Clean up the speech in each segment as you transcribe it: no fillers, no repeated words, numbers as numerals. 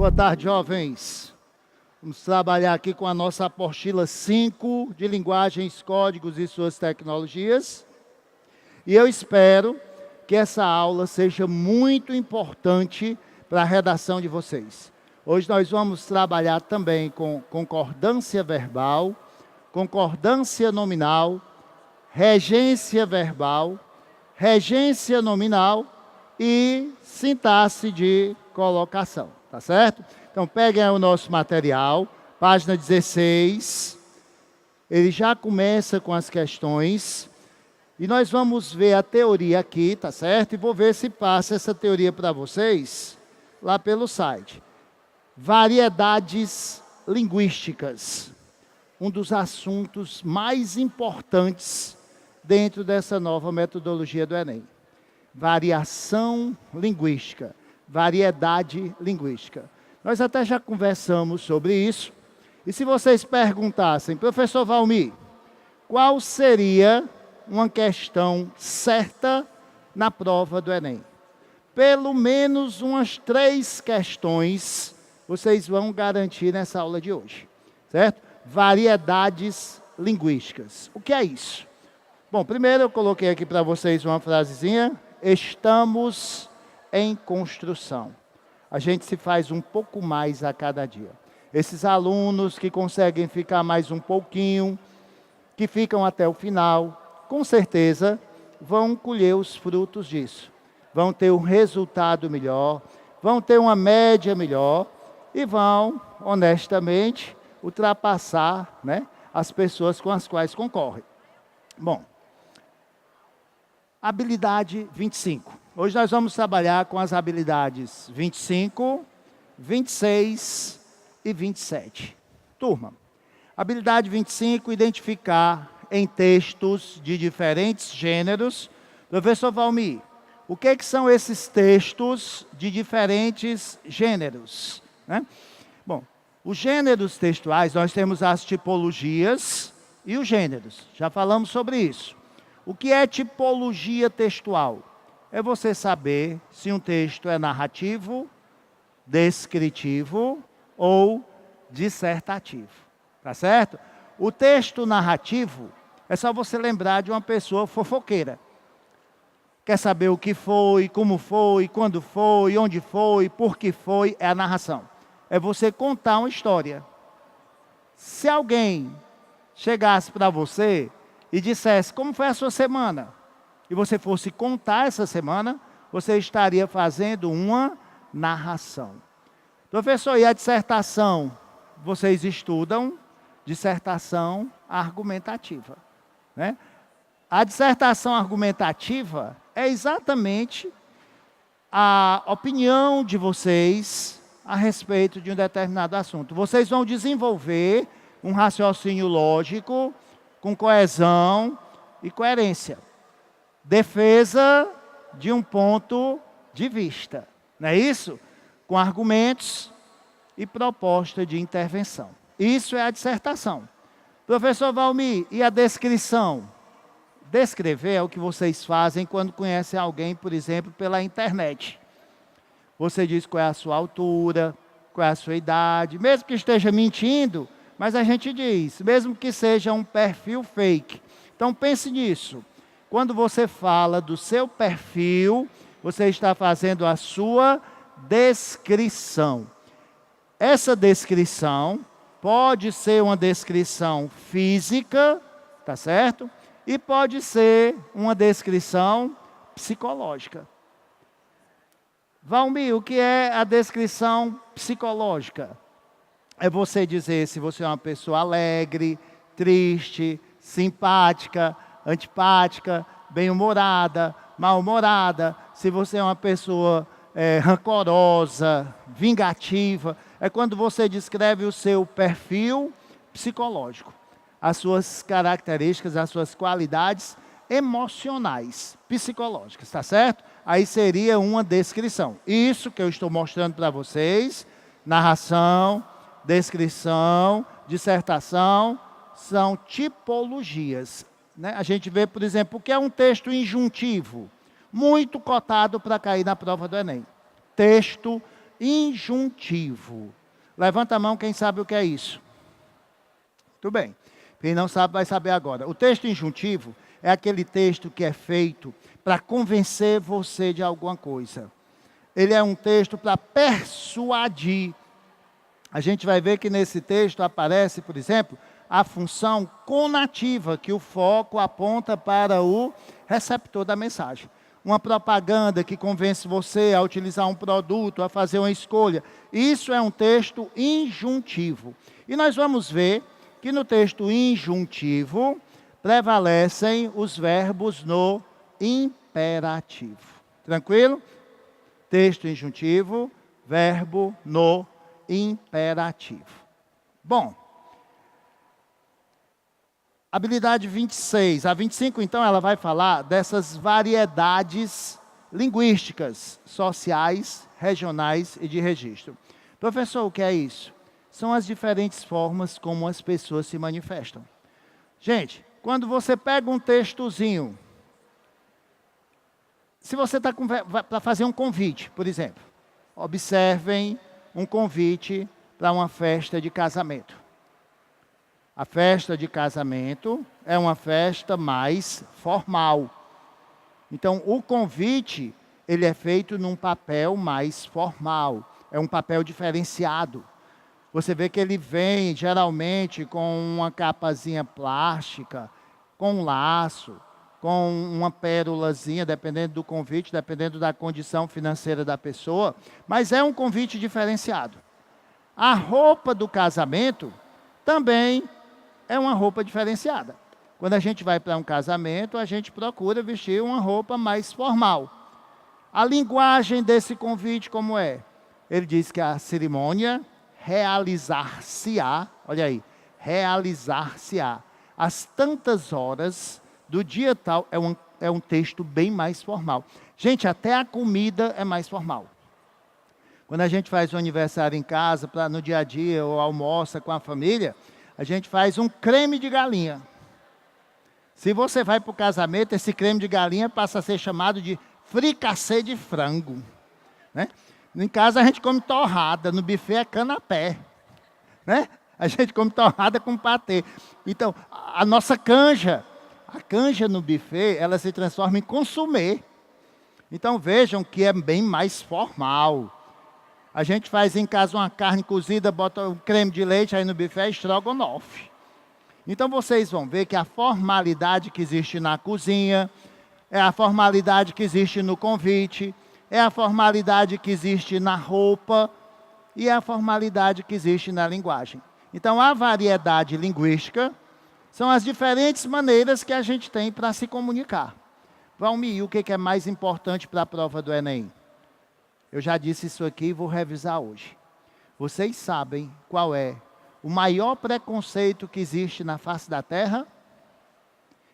Boa tarde, jovens. Vamos trabalhar aqui com a nossa apostila 5 de linguagens, códigos e suas tecnologias. E eu espero que essa aula seja muito importante para a redação de vocês. Hoje nós vamos trabalhar também com concordância verbal, concordância nominal, regência verbal, regência nominal e sintaxe de colocação, tá certo? Então, peguem aí o nosso material, página 16. Ele já começa com as questões. E nós vamos ver a teoria aqui, tá certo? E vou ver se passa essa teoria para vocês lá pelo site. Variedades linguísticas. Um dos assuntos mais importantes dentro dessa nova metodologia do Enem. Variação linguística, variedade linguística. Nós até já conversamos sobre isso. E se vocês perguntassem, professor Valmir, qual seria uma questão certa na prova do Enem? Pelo menos umas 3 questões vocês vão garantir nessa aula de hoje, certo? Variedades linguísticas. O que é isso? Bom, primeiro eu coloquei aqui para vocês uma frasezinha. Estamos em construção. A gente se faz um pouco mais a cada dia. Esses alunos que conseguem ficar mais um pouquinho, que ficam até o final, com certeza vão colher os frutos disso. Vão ter um resultado melhor, vão ter uma média melhor e vão, honestamente, ultrapassar, né, as pessoas com as quais concorrem. Bom, habilidade 25. Hoje nós vamos trabalhar com as habilidades 25, 26 e 27. Turma, habilidade 25, identificar em textos de diferentes gêneros. Professor Valmir, o que são esses textos de diferentes gêneros, né? Bom, os gêneros textuais, nós temos as tipologias e os gêneros. Já falamos sobre isso. O que é tipologia textual? É você saber se um texto é narrativo, descritivo ou dissertativo. Tá certo? O texto narrativo é só você lembrar de uma pessoa fofoqueira. Quer saber o que foi, como foi, quando foi, onde foi, por que foi, é a narração. É você contar uma história. Se alguém chegasse para você e dissesse como foi a sua semana, e você fosse contar essa semana, você estaria fazendo uma narração. Professor, e a dissertação? Vocês estudam dissertação argumentativa, né? A dissertação argumentativa é exatamente a opinião de vocês a respeito de um determinado assunto. Vocês vão desenvolver um raciocínio lógico, com coesão e coerência. Defesa de um ponto de vista, não é isso? Com argumentos e proposta de intervenção. Isso é a dissertação. Professor Valmir, e a descrição? Descrever é o que vocês fazem quando conhecem alguém, por exemplo, pela internet. Você diz qual é a sua altura, qual é a sua idade, mesmo que esteja mentindo, mas a gente diz, mesmo que seja um perfil fake. Então pense nisso. Quando você fala do seu perfil, você está fazendo a sua descrição. Essa descrição pode ser uma descrição física, tá certo? E pode ser uma descrição psicológica. Valmir, o que é a descrição psicológica? É você dizer se você é uma pessoa alegre, triste, simpática, antipática, bem-humorada, mal-humorada, se você é uma pessoa rancorosa, vingativa. É quando você descreve o seu perfil psicológico, as suas características, as suas qualidades emocionais, psicológicas, tá certo? Aí seria uma descrição. Isso que eu estou mostrando para vocês, narração, descrição, dissertação, são tipologias, né? A gente vê, por exemplo, o que é um texto injuntivo, muito cotado para cair na prova do Enem. Texto injuntivo. Levanta a mão quem sabe o que é isso. Muito bem. Quem não sabe vai saber agora. O texto injuntivo é aquele texto que é feito para convencer você de alguma coisa. Ele é um texto para persuadir. A gente vai ver que nesse texto aparece, por exemplo, a função conativa, que o foco aponta para o receptor da mensagem. Uma propaganda que convence você a utilizar um produto, a fazer uma escolha. Isso é um texto injuntivo. E nós vamos ver que no texto injuntivo prevalecem os verbos no imperativo. Tranquilo? Texto injuntivo, verbo no imperativo. Bom, habilidade 26. A 25, então, ela vai falar dessas variedades linguísticas, sociais, regionais e de registro. Professor, o que é isso? São as diferentes formas como as pessoas se manifestam. Gente, quando você pega um textozinho, se você está para fazer um convite, por exemplo, observem um convite para uma festa de casamento. A festa de casamento é uma festa mais formal. Então, o convite, ele é feito num papel mais formal. É um papel diferenciado. Você vê que ele vem, geralmente, com uma capazinha plástica, com um laço, com uma pérolazinha, dependendo do convite, dependendo da condição financeira da pessoa. Mas é um convite diferenciado. A roupa do casamento também é uma roupa diferenciada. Quando a gente vai para um casamento, a gente procura vestir uma roupa mais formal. A linguagem desse convite como é? Ele diz que a cerimônia realizar-se-á, olha aí, realizar-se-á, às tantas horas do dia tal, é um texto bem mais formal. Gente, até a comida é mais formal. Quando a gente faz um aniversário em casa, no dia a dia, ou almoça com a família, a gente faz um creme de galinha. Se você vai para o casamento, esse creme de galinha passa a ser chamado de fricassê de frango. Né? Em casa a gente come torrada, no buffet é canapé. Né? A gente come torrada com patê. Então, a nossa canja, a canja no buffet, ela se transforma em consumê. Então vejam que é bem mais formal. A gente faz em casa uma carne cozida, bota um creme de leite, aí no buffet é estrogonofe. Então vocês vão ver que a formalidade que existe na cozinha, é a formalidade que existe no convite, é a formalidade que existe na roupa e é a formalidade que existe na linguagem. Então a variedade linguística são as diferentes maneiras que a gente tem para se comunicar. Valmir, o que é mais importante para a prova do Enem? Eu já disse isso aqui e vou revisar hoje. Vocês sabem qual é o maior preconceito que existe na face da Terra?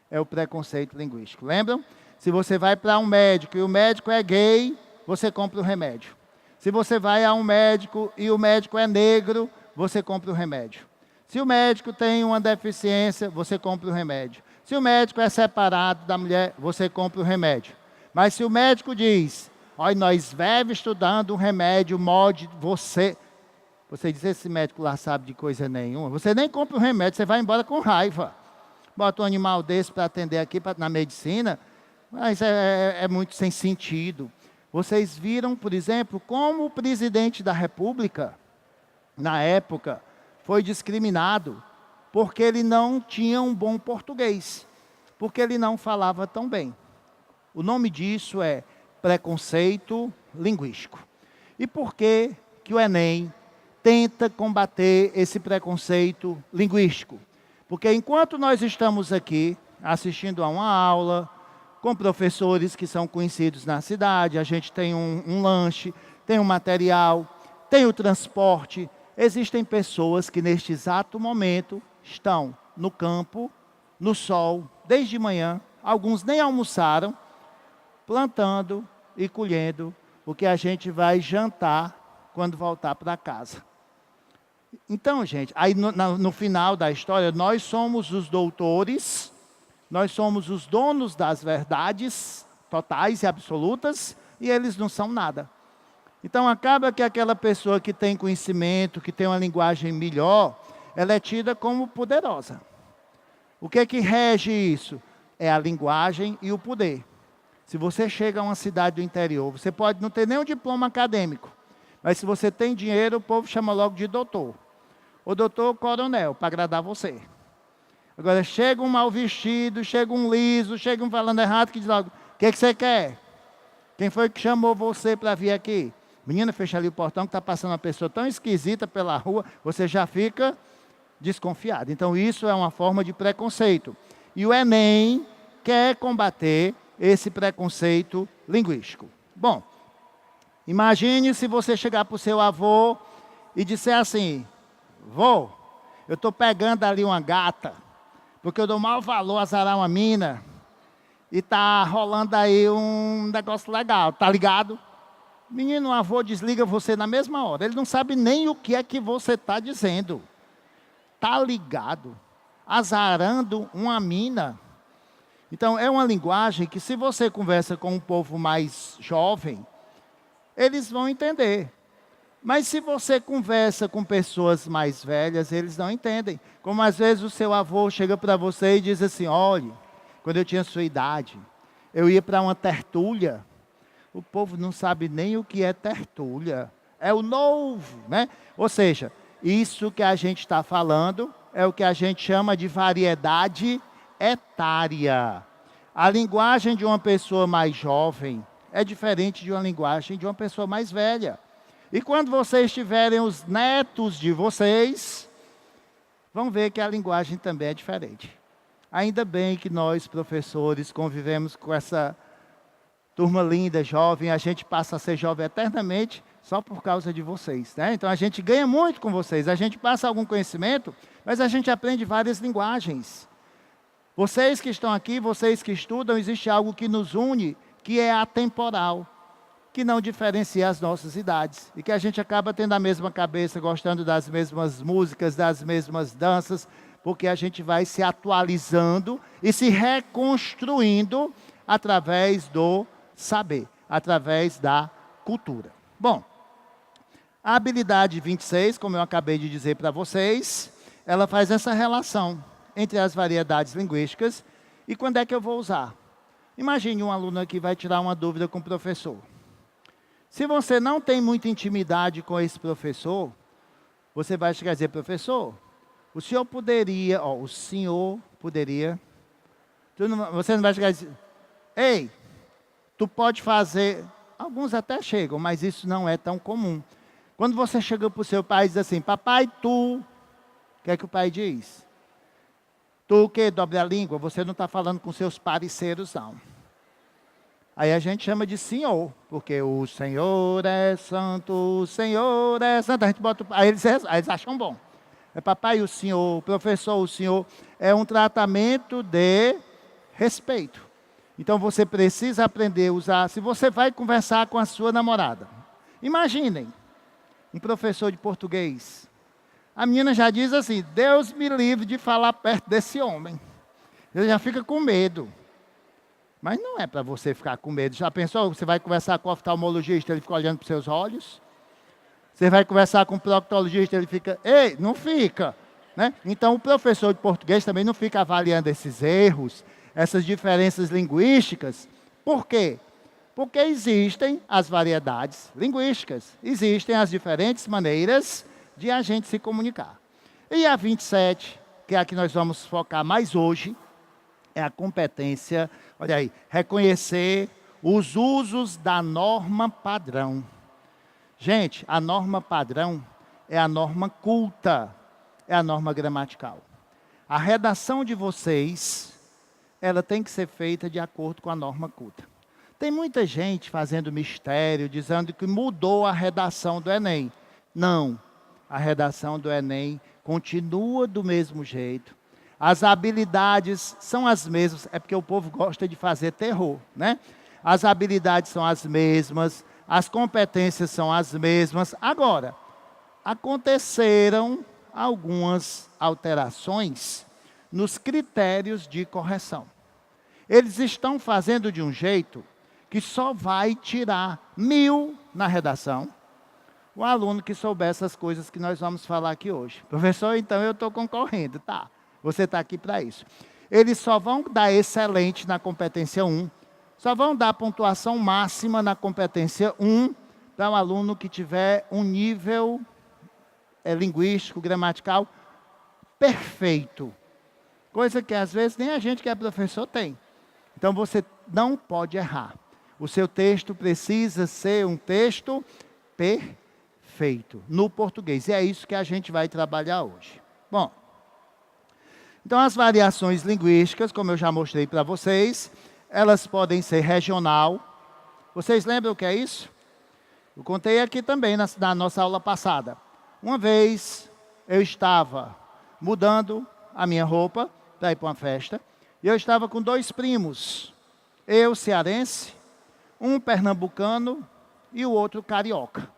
É o preconceito linguístico. Lembram? Se você vai para um médico e o médico é gay, você compra o remédio. Se você vai a um médico e o médico é negro, você compra o remédio. Se o médico tem uma deficiência, você compra o remédio. Se o médico é separado da mulher, você compra o remédio. Mas se o médico diz, olha, nós vivemos estudando um remédio, molde, você diz, esse médico lá sabe de coisa nenhuma. Você nem compra o remédio, você vai embora com raiva. Bota um animal desse para atender aqui na medicina, mas é muito sem sentido. Vocês viram, por exemplo, como o presidente da República, na época, foi discriminado porque ele não tinha um bom português, porque ele não falava tão bem. O nome disso é preconceito linguístico. E por que o Enem tenta combater esse preconceito linguístico? Porque enquanto nós estamos aqui assistindo a uma aula, com professores que são conhecidos na cidade, a gente tem um lanche, tem um material, tem o transporte, existem pessoas que neste exato momento estão no campo, no sol, desde manhã, alguns nem almoçaram, plantando e colhendo o que a gente vai jantar quando voltar para casa. Então, gente, aí no final da história, nós somos os doutores, nós somos os donos das verdades totais e absolutas, e eles não são nada. Então, acaba que aquela pessoa que tem conhecimento, que tem uma linguagem melhor, ela é tida como poderosa. O que é que rege isso? É a linguagem e o poder. Se você chega a uma cidade do interior, você pode não ter nenhum diploma acadêmico, mas se você tem dinheiro, o povo chama logo de doutor. Ou doutor coronel, para agradar você. Agora, chega um mal vestido, chega um liso, chega um falando errado, que diz logo, o que você quer? Quem foi que chamou você para vir aqui? Menina, fecha ali o portão, que está passando uma pessoa tão esquisita pela rua, você já fica desconfiado. Então, isso é uma forma de preconceito. E o Enem quer combater esse preconceito linguístico. Bom, imagine se você chegar para o seu avô e disser assim, vô, eu estou pegando ali uma gata, porque eu dou mau valor a zarar uma mina, e está rolando aí um negócio legal, tá ligado? Menino, o avô desliga você na mesma hora, ele não sabe nem o que é que você está dizendo. Tá ligado? Azarando uma mina. Então, é uma linguagem que, se você conversa com um povo mais jovem, eles vão entender. Mas se você conversa com pessoas mais velhas, eles não entendem. Como às vezes o seu avô chega para você e diz assim, olha, quando eu tinha sua idade, eu ia para uma tertúlia. O povo não sabe nem o que é tertúlia. É o novo, né? Ou seja, isso que a gente está falando é o que a gente chama de variedade etária. A linguagem de uma pessoa mais jovem é diferente de uma linguagem de uma pessoa mais velha. E quando vocês tiverem os netos de vocês, vão ver que a linguagem também é diferente. Ainda bem que nós, professores, convivemos com essa turma linda, jovem, a gente passa a ser jovem eternamente só por causa de vocês, né? Então a gente ganha muito com vocês, a gente passa algum conhecimento, mas a gente aprende várias linguagens. Vocês que estão aqui, vocês que estudam, existe algo que nos une, que é atemporal, que não diferencia as nossas idades, e que a gente acaba tendo a mesma cabeça, gostando das mesmas músicas, das mesmas danças, porque a gente vai se atualizando e se reconstruindo através do saber, através da cultura. Bom, a habilidade 26, como eu acabei de dizer para vocês, ela faz essa relação entre as variedades linguísticas e quando é que eu vou usar. Imagine um aluno que vai tirar uma dúvida com o professor. Se você não tem muita intimidade com esse professor, você vai chegar a dizer, professor, o senhor poderia, você não vai chegar a dizer, ei, tu pode fazer, alguns até chegam, mas isso não é tão comum. Quando você chega para o seu pai e diz assim, papai, tu, o que é que o pai diz? Tu o quê? Dobre a língua? Você não está falando com seus parceiros, não. Aí a gente chama de senhor, porque o Senhor é santo, o Senhor é santo. A gente bota, aí eles acham bom. É papai, o senhor, professor, o senhor. É um tratamento de respeito. Então você precisa aprender a usar. Se você vai conversar com a sua namorada, imaginem, um professor de português. A menina já diz assim, Deus me livre de falar perto desse homem. Ele já fica com medo. Mas não é para você ficar com medo. Já pensou? Você vai conversar com o oftalmologista, ele fica olhando para os seus olhos. Você vai conversar com o proctologista, ele fica, ei, não fica. Né? Então, o professor de português também não fica avaliando esses erros, essas diferenças linguísticas. Por quê? Porque existem as variedades linguísticas. Existem as diferentes maneiras de a gente se comunicar. E a 27, que é a que nós vamos focar mais hoje, é a competência, olha aí, reconhecer os usos da norma padrão. Gente, a norma padrão é a norma culta, é a norma gramatical. A redação de vocês, ela tem que ser feita de acordo com a norma culta. Tem muita gente fazendo mistério, dizendo que mudou a redação do Enem. Não, a redação do Enem continua do mesmo jeito. As habilidades são as mesmas, é porque o povo gosta de fazer terror, né? As habilidades são as mesmas, as competências são as mesmas. Agora, aconteceram algumas alterações nos critérios de correção. Eles estão fazendo de um jeito que só vai tirar 1000 na redação o aluno que souber essas coisas que nós vamos falar aqui hoje. Professor, então eu estou concorrendo. Tá, você está aqui para isso. Eles só vão dar excelente na competência 1, só vão dar pontuação máxima na competência 1 para um aluno que tiver um nível linguístico, gramatical perfeito. Coisa que às vezes nem a gente que é professor tem. Então você não pode errar. O seu texto precisa ser um texto perfeito no português. E é isso que a gente vai trabalhar hoje. Bom, então as variações linguísticas, como eu já mostrei para vocês, elas podem ser regional. Vocês lembram o que é isso? Eu contei aqui também na nossa aula passada. Uma vez eu estava mudando a minha roupa para ir para uma festa, e eu estava com 2 primos, eu cearense, um pernambucano e o outro carioca.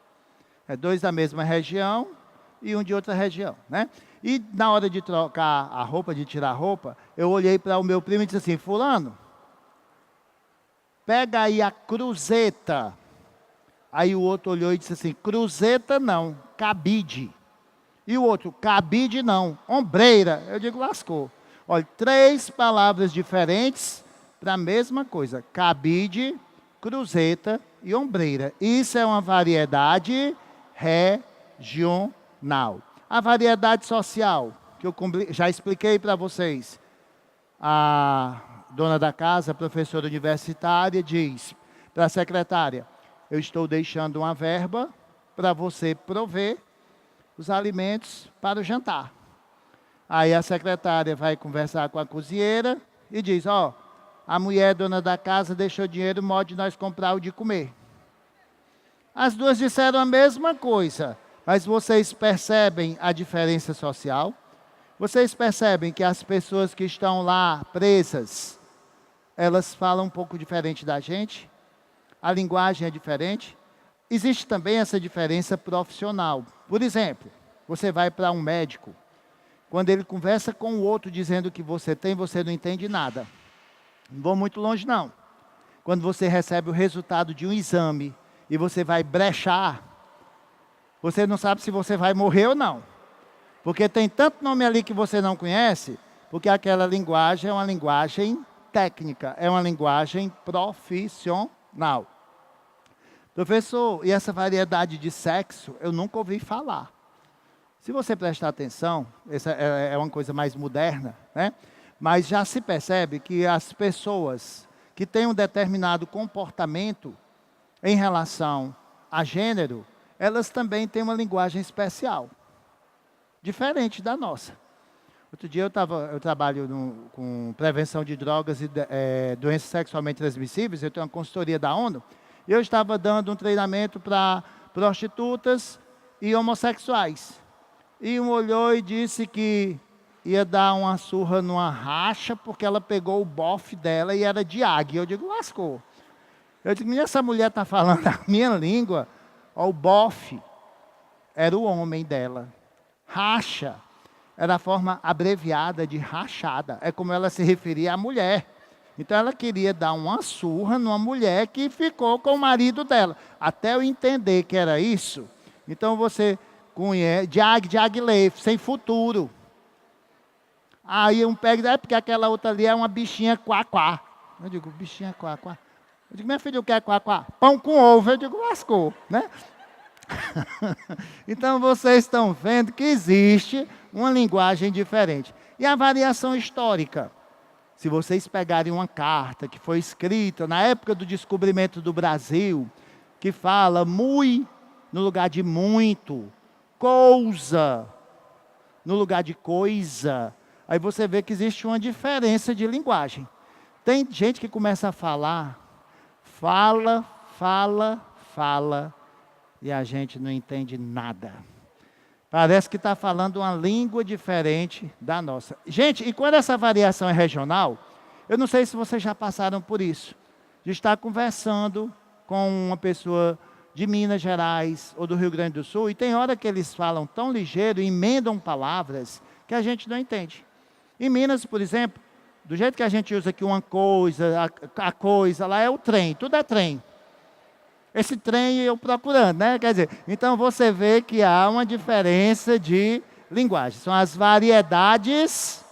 2 da mesma região e um de outra região, né? E na hora de trocar a roupa, de tirar a roupa, eu olhei para o meu primo e disse assim: fulano, pega aí a cruzeta. Aí o outro olhou e disse assim: cruzeta não, cabide. E o outro: cabide não, ombreira. Eu digo: lascou. Olha, 3 palavras diferentes para a mesma coisa: cabide, cruzeta e ombreira. Isso é uma variedade regional. A variedade social, que eu já expliquei para vocês. A dona da casa, professora universitária, diz para a secretária: eu estou deixando uma verba para você prover os alimentos para o jantar. Aí a secretária vai conversar com a cozinheira e diz: ó, a mulher dona da casa deixou dinheiro, modo de nós comprar o de comer. As duas disseram a mesma coisa, mas vocês percebem a diferença social? Vocês percebem que as pessoas que estão lá presas, elas falam um pouco diferente da gente? A linguagem é diferente? Existe também essa diferença profissional. Por exemplo, você vai para um médico, quando ele conversa com o outro dizendo que você tem, você não entende nada. Não vou muito longe, não. Quando você recebe o resultado de um exame e você vai brechar, você não sabe se você vai morrer ou não. Porque tem tanto nome ali que você não conhece, porque aquela linguagem é uma linguagem técnica, é uma linguagem profissional. Professor, e essa variedade de sexo, eu nunca ouvi falar. Se você prestar atenção, essa é uma coisa mais moderna, né? Mas já se percebe que as pessoas que têm um determinado comportamento em relação a gênero, elas também têm uma linguagem especial, diferente da nossa. Outro dia eu trabalho com prevenção de drogas e doenças sexualmente transmissíveis, eu tenho uma consultoria da ONU, e eu estava dando um treinamento para prostitutas e homossexuais. E um olhou e disse que ia dar uma surra numa racha, porque ela pegou o bofe dela e era de águia. Eu digo: lascou. Eu digo: essa mulher está falando a minha língua. Ó, o bofe era o homem dela. Racha era a forma abreviada de rachada. É como ela se referia à mulher. Então ela queria dar uma surra numa mulher que ficou com o marido dela. Até eu entender que era isso, então você conhece, Diaghilev, sem futuro. Aí um pega e diz: porque aquela outra ali é uma bichinha quá-quá. Eu digo: bichinha quá-quá. Eu digo: minha filha, o que é quá-quá? Pão com ovo. Eu digo: lascou, né? Então vocês estão vendo que existe uma linguagem diferente. E a variação histórica. Se vocês pegarem uma carta que foi escrita na época do descobrimento do Brasil, que fala muito no lugar de muito, coisa no lugar de coisa, aí você vê que existe uma diferença de linguagem. Tem gente que começa a falar, fala, e a gente não entende nada. Parece que está falando uma língua diferente da nossa. Gente, e quando essa variação é regional, eu não sei se vocês já passaram por isso, de estar conversando com uma pessoa de Minas Gerais ou do Rio Grande do Sul, e tem hora que eles falam tão ligeiro, emendam palavras, que a gente não entende. Em Minas, por exemplo, do jeito que a gente usa aqui uma coisa, a coisa lá é o trem, tudo é trem. esse trem eu procurando, né? Quer dizer, então você vê que há uma diferença de linguagem. São as variedades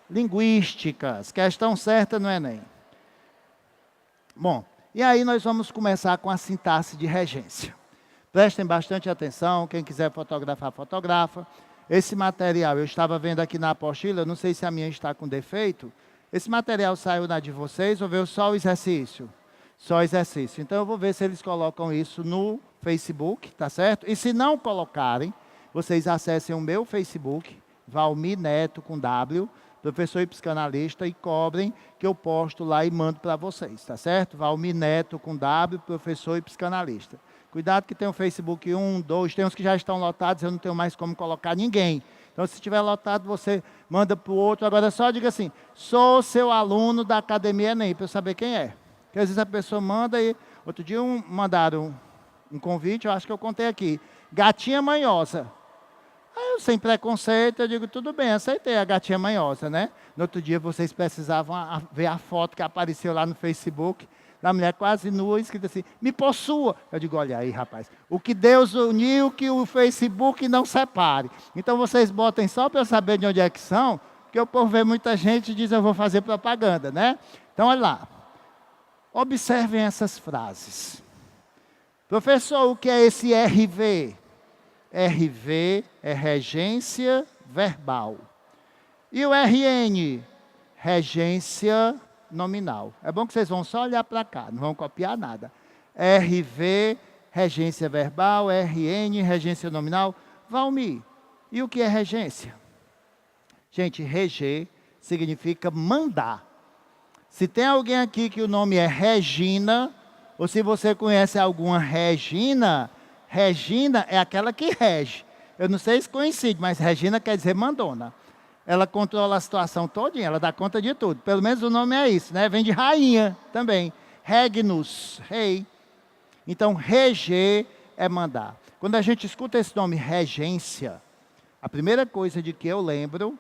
linguísticas. Questão certa no Enem. Bom, e aí nós vamos começar com a sintaxe de regência. Prestem bastante atenção, quem quiser fotografar, fotografa. Esse material, eu estava vendo aqui na apostila, não sei se a minha está com defeito. Esse material saiu da de vocês ou veio só o exercício? Só exercício. Então eu vou ver se eles colocam isso no Facebook, tá certo? E se não colocarem, vocês acessem o meu Facebook, Valmir Neto com W, professor e psicanalista, e cobrem que eu posto lá e mando para vocês, tá certo? Valmir Neto com W, professor e psicanalista. Cuidado que tem o Facebook 1, 2, tem uns que já estão lotados, eu não tenho mais como colocar ninguém. Então, se estiver lotado, você manda para o outro. Agora, só diga assim, sou seu aluno da Academia Enem, para eu saber quem é. Porque às vezes a pessoa manda e... Outro dia mandaram um convite, eu acho que eu contei aqui. Gatinha manhosa. Aí eu, sem preconceito, eu digo, tudo bem, aceitei a gatinha manhosa, né? No outro dia, vocês precisavam ver a foto que apareceu lá no Facebook, da mulher quase nua, escrito assim, me possua. Eu digo, olha aí, rapaz, o que Deus uniu, que o Facebook não separe. Então, vocês botem só para eu saber de onde é que são, porque o povo vê muita gente e diz, eu vou fazer propaganda, né? Então, olha lá. Observem essas frases. Professor, o que é esse RV? RV é regência verbal. E o RN? Regência nominal. É bom que vocês vão só olhar para cá, não vão copiar nada. RV, regência verbal, RN, regência nominal. Valmir, e o que é regência? Gente, reger significa mandar. Se tem alguém aqui que o nome é Regina, ou se você conhece alguma Regina, Regina é aquela que rege. Eu não sei se coincide, mas Regina quer dizer mandona. Ela controla a situação todinha, ela dá conta de tudo. Pelo menos o nome é isso, né? Vem de rainha também. Regnus, rei. Então, reger é mandar. Quando a gente escuta esse nome regência, a primeira coisa de que eu lembro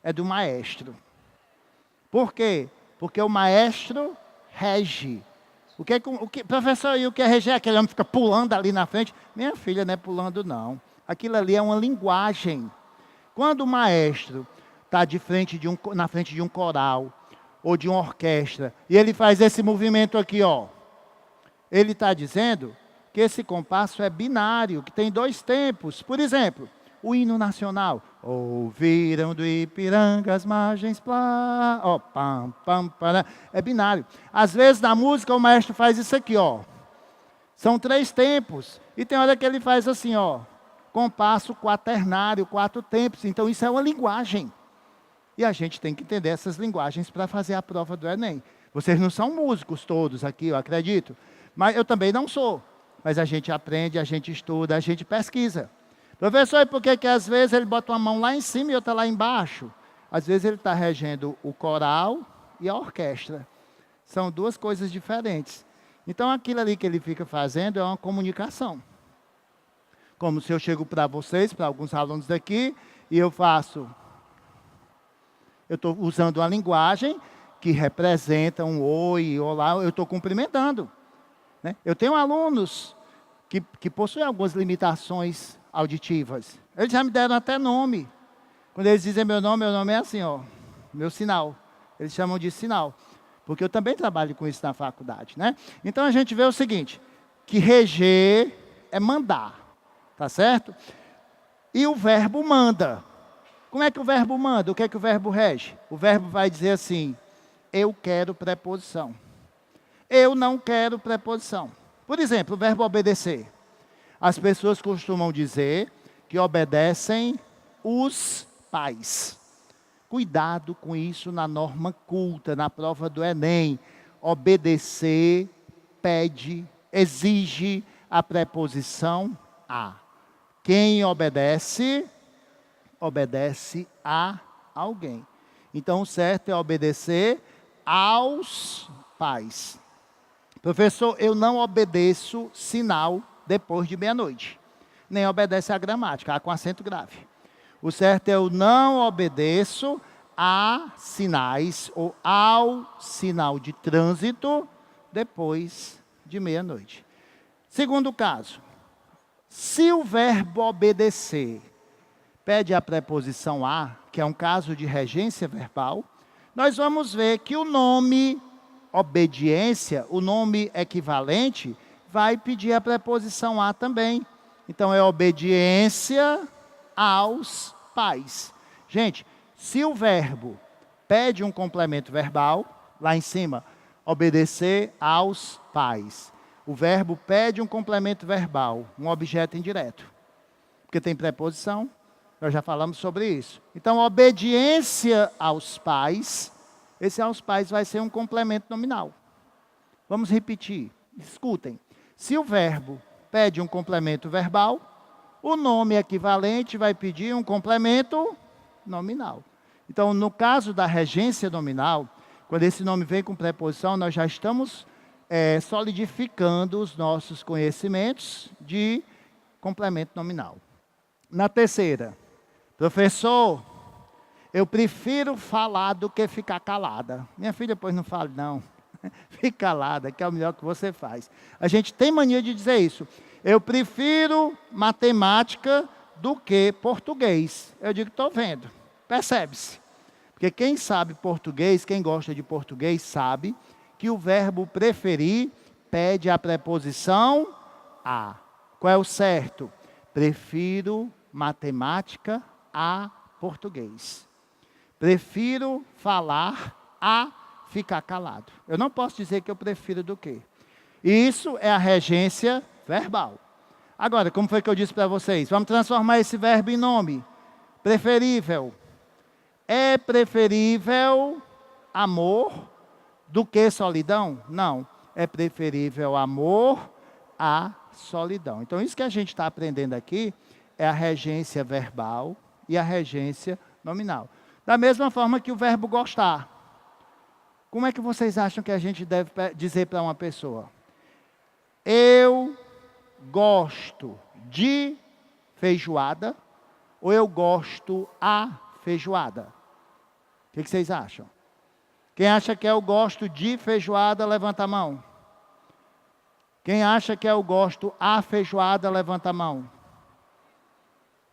é do maestro. Por quê? Porque o maestro rege. Professor, e o que é reger? Aquele homem fica pulando ali na frente. Minha filha, não é pulando, não. Aquilo ali é uma linguagem. Quando o maestro está na frente de um coral ou de uma orquestra, e ele faz esse movimento aqui, ó. Ele está dizendo que esse compasso é binário, que tem 2 tempos. Por exemplo, o hino nacional. Ouviram do Ipiranga as margens ó, pam, pam, pam, é binário. Às vezes na música o maestro faz isso aqui, ó. São 3 tempos. E tem hora que ele faz assim, ó. Compasso quaternário, 4 tempos. Então isso é uma linguagem. E a gente tem que entender essas linguagens para fazer a prova do Enem. Vocês não são músicos todos aqui, eu acredito. Mas eu também não sou. Mas a gente aprende, a gente estuda, a gente pesquisa. Professor, e por que às vezes ele bota uma mão lá em cima e outra lá embaixo? Às vezes ele está regendo o coral e a orquestra. São 2 coisas diferentes. Então aquilo ali que ele fica fazendo é uma comunicação. Como se eu chego para vocês, para alguns alunos daqui, e eu estou usando uma linguagem que representa um oi, olá, eu estou cumprimentando. Né? Eu tenho alunos que possuem algumas limitações auditivas. Eles já me deram até nome. Quando eles dizem meu nome é assim, ó, meu sinal. Eles chamam de sinal. Porque eu também trabalho com isso na faculdade, né? Então a gente vê o seguinte, que reger é mandar, tá certo? E o verbo manda. Como é que o verbo manda? O que é que o verbo rege? O verbo vai dizer assim, eu quero preposição. Eu não quero preposição. Por exemplo, o verbo obedecer. As pessoas costumam dizer que obedecem os pais. Cuidado com isso na norma culta, na prova do Enem. Obedecer, pede, exige a preposição a. Quem obedece, obedece a alguém. Então, o certo é obedecer aos pais. Professor, eu não obedeço sinal depois de meia-noite. Nem obedece à gramática, A com acento grave. O certo é eu não obedeço a sinais ou ao sinal de trânsito depois de meia-noite. Segundo caso, se o verbo obedecer pede a preposição a, que é um caso de regência verbal, nós vamos ver que o nome obediência, o nome equivalente, vai pedir a preposição a também. Então, é obediência aos pais. Gente, se o verbo pede um complemento verbal, lá em cima, obedecer aos pais. O verbo pede um complemento verbal, um objeto indireto. Porque tem preposição, nós já falamos sobre isso. Então, obediência aos pais, esse aos pais vai ser um complemento nominal. Vamos repetir, escutem. Se o verbo pede um complemento verbal, o nome equivalente vai pedir um complemento nominal. Então, no caso da regência nominal, quando esse nome vem com preposição, nós já estamos solidificando os nossos conhecimentos de complemento nominal. Na terceira, professor, eu prefiro falar do que ficar calada. Minha filha, pois não fale não. Fique calada, que é o melhor que você faz. A gente tem mania de dizer isso. Eu prefiro matemática do que português. Eu digo, estou vendo. Percebe-se. Porque quem sabe português, quem gosta de português, sabe que o verbo preferir pede a preposição a. Qual é o certo? Prefiro matemática a português. Prefiro falar a ficar calado. Eu não posso dizer que eu prefiro do que. Isso é a regência verbal. Agora, como foi que eu disse para vocês? Vamos transformar esse verbo em nome. Preferível. É preferível amor do que solidão? Não. É preferível amor a solidão. Então, isso que a gente está aprendendo aqui é a regência verbal e a regência nominal. Da mesma forma que o verbo gostar. Como é que vocês acham que a gente deve dizer para uma pessoa? Eu gosto de feijoada ou eu gosto a feijoada? O que vocês acham? Quem acha que eu gosto de feijoada, levanta a mão. Quem acha que eu gosto a feijoada, levanta a mão.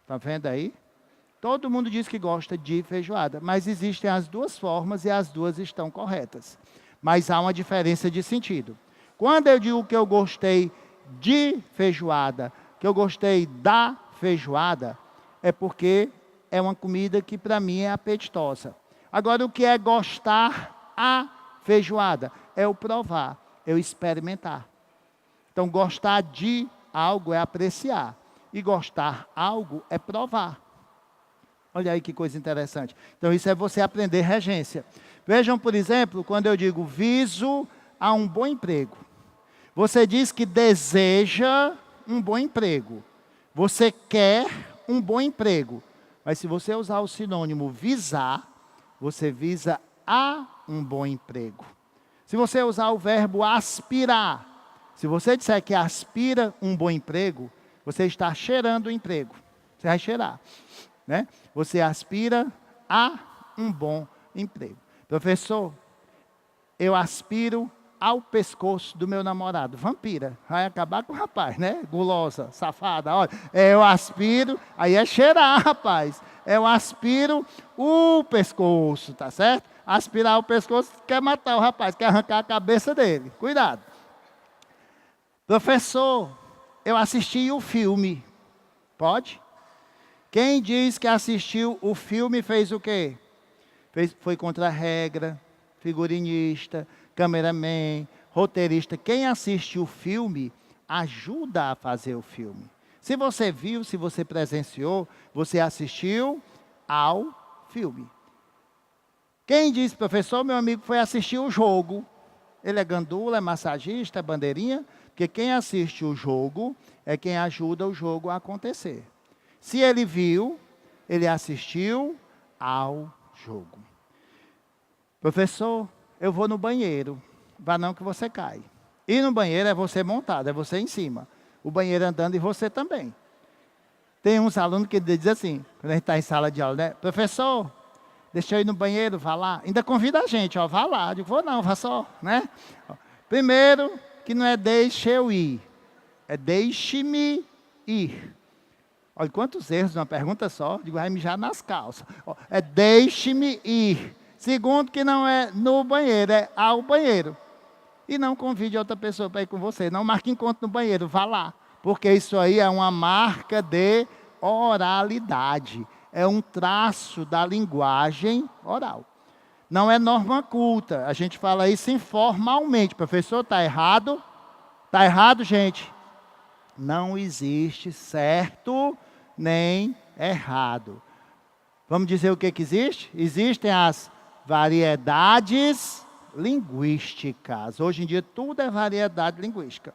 Está vendo aí? Todo mundo diz que gosta de feijoada, mas existem as duas formas e as duas estão corretas. Mas há uma diferença de sentido. Quando eu digo que eu gostei de feijoada, que eu gostei da feijoada, é porque é uma comida que para mim é apetitosa. Agora, o que é gostar a feijoada? É o provar, é o experimentar. Então, gostar de algo é apreciar. E gostar algo é provar. Olha aí que coisa interessante. Então, isso é você aprender regência. Vejam, por exemplo, quando eu digo viso a um bom emprego. Você diz que deseja um bom emprego. Você quer um bom emprego. Mas se você usar o sinônimo visar, você visa a um bom emprego. Se você usar o verbo aspirar, se você disser que aspira um bom emprego, você está cheirando o emprego. Você vai cheirar, né? Você aspira a um bom emprego. Professor, eu aspiro ao pescoço do meu namorado. Vampira, vai acabar com o rapaz, né? Gulosa, safada, olha. Eu aspiro, aí é cheirar, rapaz. Eu aspiro o pescoço, tá certo? Aspirar o pescoço quer matar o rapaz, quer arrancar a cabeça dele. Cuidado. Professor, eu assisti o filme. Pode? Quem diz que assistiu o filme fez o quê? Foi contra a regra, figurinista, cameraman, roteirista. Quem assiste o filme ajuda a fazer o filme. Se você viu, se você presenciou, você assistiu ao filme. Quem diz, professor, meu amigo foi assistir o jogo. Ele é gandula, é massagista, é bandeirinha, porque quem assiste o jogo é quem ajuda o jogo a acontecer. Se ele viu, ele assistiu ao jogo. Professor, eu vou no banheiro. Vá não que você cai. Ir no banheiro é você montado, é você em cima. O banheiro andando e você também. Tem uns alunos que dizem assim, quando a gente está em sala de aula, né? Professor, deixa eu ir no banheiro, vá lá. Ainda convida a gente, ó, vá lá. Eu digo, vou não, vá só, né? Primeiro, que não é deixa eu ir. É deixe-me ir. Olha quantos erros numa pergunta só. Digo, vai mijar nas calças. Ó, é deixe-me ir. Segundo, que não é no banheiro, é ao banheiro. E não convide outra pessoa para ir com você. Não marque encontro no banheiro, vá lá. Porque isso aí é uma marca de oralidade. É um traço da linguagem oral. Não é norma culta. A gente fala isso informalmente. Professor, está errado? Está errado, gente? Não existe certo nem errado. Vamos dizer o que existe? Existem as variedades linguísticas. Hoje em dia tudo é variedade linguística.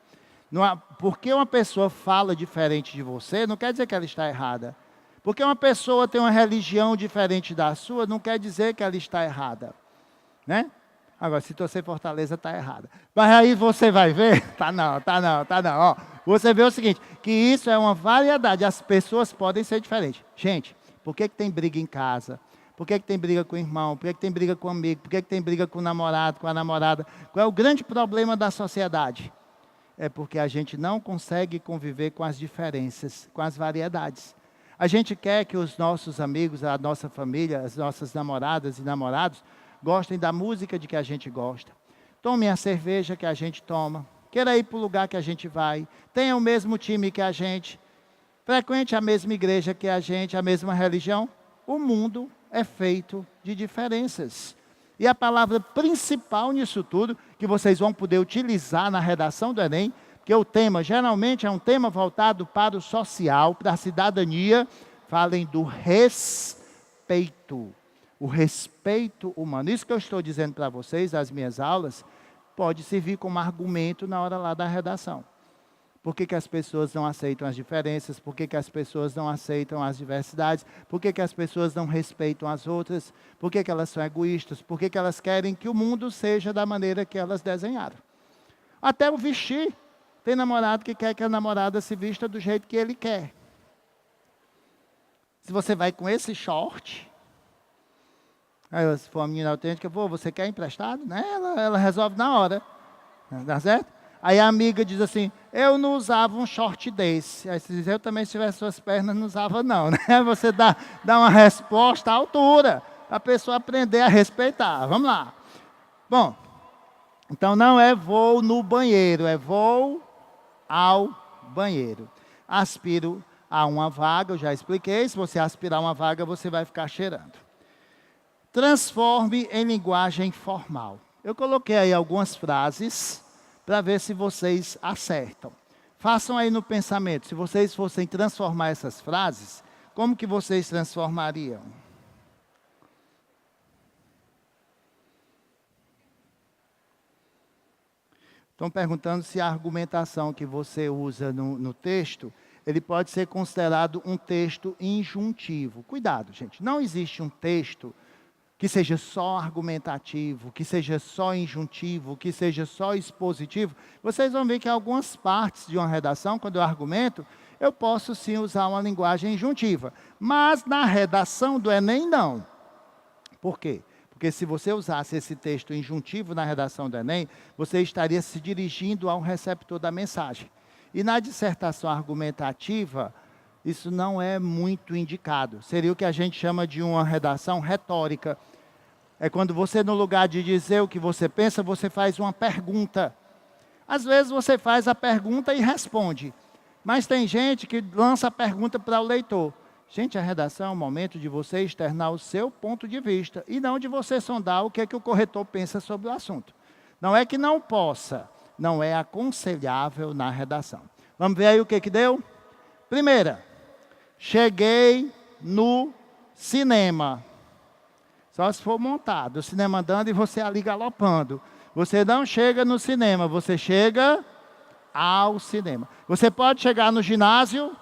Porque uma pessoa fala diferente de você, não quer dizer que ela está errada. Porque uma pessoa tem uma religião diferente da sua, não quer dizer que ela está errada. Né? Agora, se torcer Fortaleza, está errada. Mas aí você vai ver, tá não. Ó, você vê o seguinte, que isso é uma variedade, as pessoas podem ser diferentes. Gente, por que tem briga em casa? Por que tem briga com o irmão? Por que tem briga com o amigo? Por que tem briga com o namorado, com a namorada? Qual é o grande problema da sociedade? É porque a gente não consegue conviver com as diferenças, com as variedades. A gente quer que os nossos amigos, a nossa família, as nossas namoradas e namorados, gostem da música de que a gente gosta. Tomem a cerveja que a gente toma. Queira ir para o lugar que a gente vai. Tenha o mesmo time que a gente. Frequente a mesma igreja que a gente, a mesma religião. O mundo é feito de diferenças. E a palavra principal nisso tudo, que vocês vão poder utilizar na redação do Enem, porque o tema geralmente é um tema voltado para o social, para a cidadania, falem do respeito. O respeito humano. Isso que eu estou dizendo para vocês, as minhas aulas, pode servir como argumento na hora lá da redação. Por que as pessoas não aceitam as diferenças? Por que as pessoas não aceitam as diversidades? Por que as pessoas não respeitam as outras? Por que elas são egoístas? Por que elas querem que o mundo seja da maneira que elas desenharam? Até o vestir. Tem namorado que quer que a namorada se vista do jeito que ele quer. Se você vai com esse short... Aí, se for uma menina autêntica, você quer emprestado? Né? Ela resolve na hora. Tá certo? Aí a amiga diz assim, eu não usava um short desse. Aí você diz, eu também, se tivesse suas pernas, não usava não. Né? Você dá uma resposta à altura, para a pessoa aprender a respeitar. Vamos lá. Bom, então não é vou no banheiro, é vou ao banheiro. Aspiro a uma vaga, eu já expliquei. Se você aspirar uma vaga, você vai ficar cheirando. Transforme em linguagem formal. Eu coloquei aí algumas frases para ver se vocês acertam. Façam aí no pensamento, se vocês fossem transformar essas frases, como que vocês transformariam? Estão perguntando se a argumentação que você usa no texto, ele pode ser considerado um texto injuntivo. Cuidado, gente, não existe um texto que seja só argumentativo, que seja só injuntivo, que seja só expositivo. Vocês vão ver que em algumas partes de uma redação, quando eu argumento, eu posso sim usar uma linguagem injuntiva. Mas na redação do Enem, não. Por quê? Porque se você usasse esse texto injuntivo na redação do Enem, você estaria se dirigindo ao receptor da mensagem. E na dissertação argumentativa, isso não é muito indicado. Seria o que a gente chama de uma redação retórica. É quando você, no lugar de dizer o que você pensa, você faz uma pergunta. Às vezes você faz a pergunta e responde. Mas tem gente que lança a pergunta para o leitor. Gente, a redação é um momento de você externar o seu ponto de vista e não de você sondar o que é que o corretor pensa sobre o assunto. Não é que não possa, não é aconselhável na redação. Vamos ver aí o que deu? Primeira, cheguei no cinema. Só se for montado, o cinema andando e você ali galopando. Você não chega no cinema, você chega ao cinema. Você pode chegar no ginásio,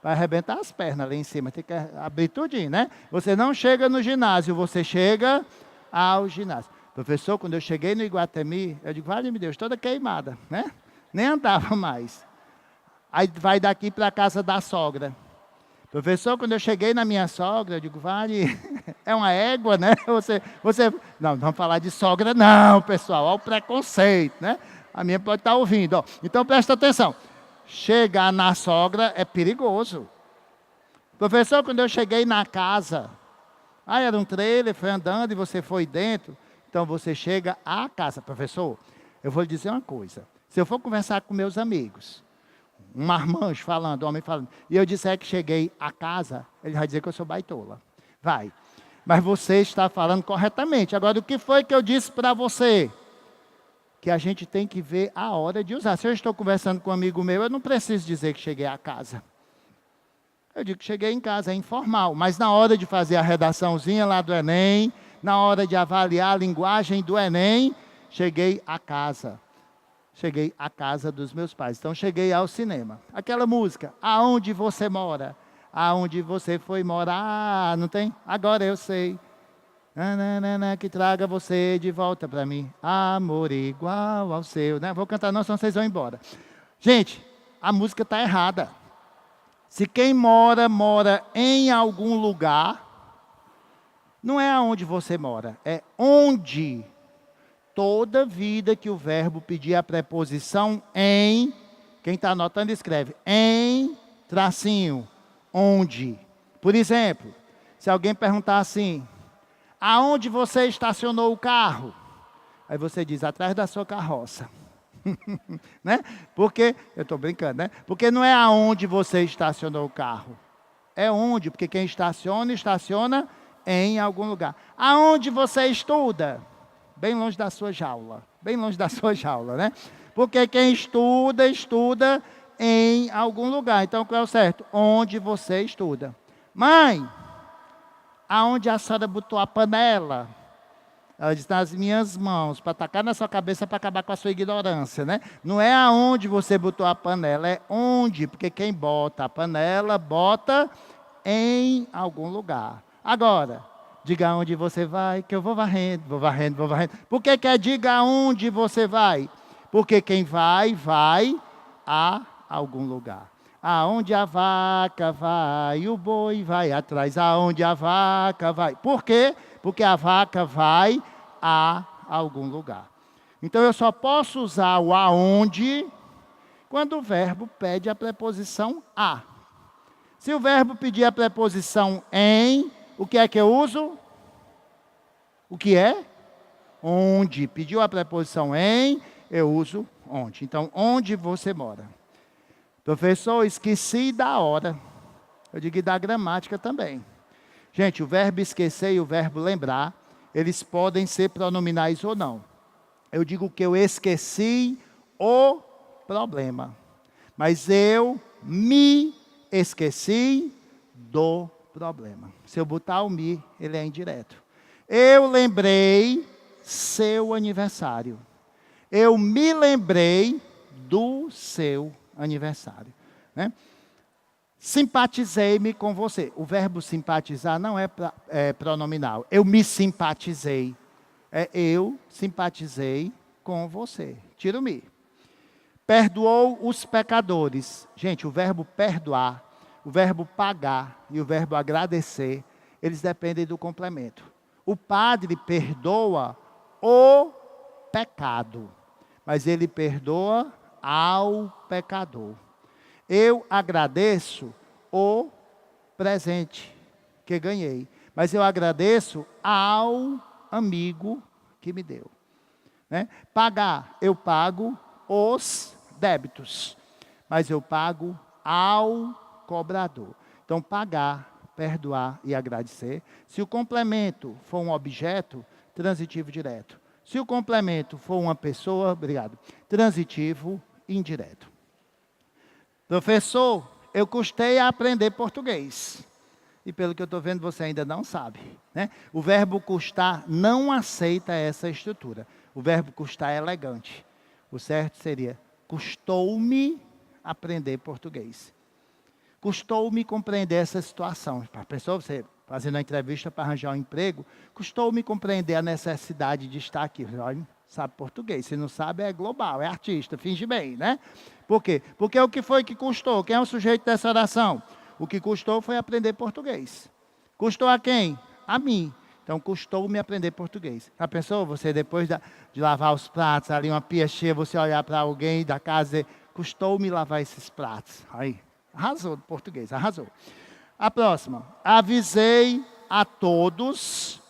vai arrebentar as pernas ali em cima, tem que abrir tudinho, né? Você não chega no ginásio, você chega ao ginásio. Professor, quando eu cheguei no Iguatemi, eu digo, vale-me Deus, toda queimada, né? Nem andava mais. Aí vai daqui para a casa da sogra. Professor, quando eu cheguei na minha sogra, eu digo, vale, é uma égua, né? Não vamos falar de sogra não, pessoal, olha o preconceito, né? A minha pode estar ouvindo, ó. Então presta atenção. chegar na sogra é perigoso. Professor, quando eu cheguei na casa, era um trailer, foi andando e você foi dentro. Então você chega à casa. Professor, eu vou lhe dizer uma coisa. Se eu for conversar com meus amigos, um marmanjo falando, um homem falando, e eu disser que cheguei à casa, ele vai dizer que eu sou baitola. Vai. Mas você está falando corretamente. Agora, o que foi que eu disse para você? Que a gente tem que ver a hora de usar. Se eu estou conversando com um amigo meu, eu não preciso dizer que cheguei à casa. Eu digo que cheguei em casa, é informal. Mas na hora de fazer a redaçãozinha lá do Enem, na hora de avaliar a linguagem do Enem, cheguei à casa. Cheguei à casa dos meus pais. Então, cheguei ao cinema. Aquela música, aonde você mora? Aonde você foi morar? Não tem? Agora eu sei. Nananana, que traga você de volta para mim. Amor igual ao seu. Né? Vou cantar não, senão vocês vão embora. Gente, a música está errada. Se quem mora, mora em algum lugar, não é aonde você mora, é onde. Toda vida que o verbo pedir a preposição em, quem está anotando escreve, em, tracinho, onde. Por exemplo, se alguém perguntar assim, aonde você estacionou o carro? Aí você diz, atrás da sua carroça. Né? Porque, eu estou brincando, né? Porque não é aonde você estacionou o carro. É onde, porque quem estaciona, estaciona em algum lugar. Aonde você estuda? Bem longe da sua jaula. Bem longe da sua jaula, né? Porque quem estuda, estuda em algum lugar. Então, qual é o certo? Onde você estuda. Mãe, aonde a senhora botou a panela? Ela diz, nas minhas mãos, para tacar na sua cabeça para acabar com a sua ignorância, né? Não é aonde você botou a panela, é onde, porque quem bota a panela, bota em algum lugar. Agora, diga onde você vai, que eu vou varrendo, vou varrendo, vou varrendo. Por que quer diga onde você vai? Porque quem vai, vai a algum lugar. Aonde a vaca vai, o boi vai atrás. Aonde a vaca vai. Por quê? Porque a vaca vai a algum lugar. Então eu só posso usar o aonde quando o verbo pede a preposição a. Se o verbo pedir a preposição em, o que é que eu uso? O que é? Onde. Pediu a preposição em, eu uso onde. Então, onde você mora? Professor, esqueci da hora. Eu digo e da gramática também. Gente, o verbo esquecer e o verbo lembrar, eles podem ser pronominais ou não. Eu digo que eu esqueci o problema. Mas eu me esqueci do problema. Se eu botar o me, ele é indireto. Eu lembrei seu aniversário. Eu me lembrei do seu aniversário. Né? Simpatizei-me com você. O verbo simpatizar não é pronominal. Eu me simpatizei. É eu simpatizei com você. Tira o me. Perdoou os pecadores. Gente, o verbo perdoar, o verbo pagar e o verbo agradecer, eles dependem do complemento. O padre perdoa o pecado, mas ele perdoa ao pecador. Eu agradeço o presente que ganhei, mas eu agradeço ao amigo que me deu. Né? Pagar, eu pago os débitos, mas eu pago ao cobrador. Então, pagar, perdoar e agradecer. Se o complemento for um objeto, transitivo direto. Se o complemento for uma pessoa, obrigado, transitivo indireto. Professor, eu custei a aprender português. E pelo que eu estou vendo, você ainda não sabe. Né? O verbo custar não aceita essa estrutura. O verbo custar é elegante. O certo seria, custou-me aprender português. Custou-me compreender essa situação. A pessoa, você fazendo uma entrevista para arranjar um emprego, custou-me compreender a necessidade de estar aqui. Olha, sabe português. Se não sabe, é global, é artista, finge bem, né? Por quê? Porque o que foi que custou? Quem é o sujeito dessa oração? O que custou foi aprender português. Custou a quem? A mim. Então, custou-me aprender português. Já pensou? Você, depois de lavar os pratos, ali uma pia cheia, você olhar para alguém da casa e dizer, Custou-me lavar esses pratos. Aí, arrasou, português, arrasou. A próxima. Avisei a todos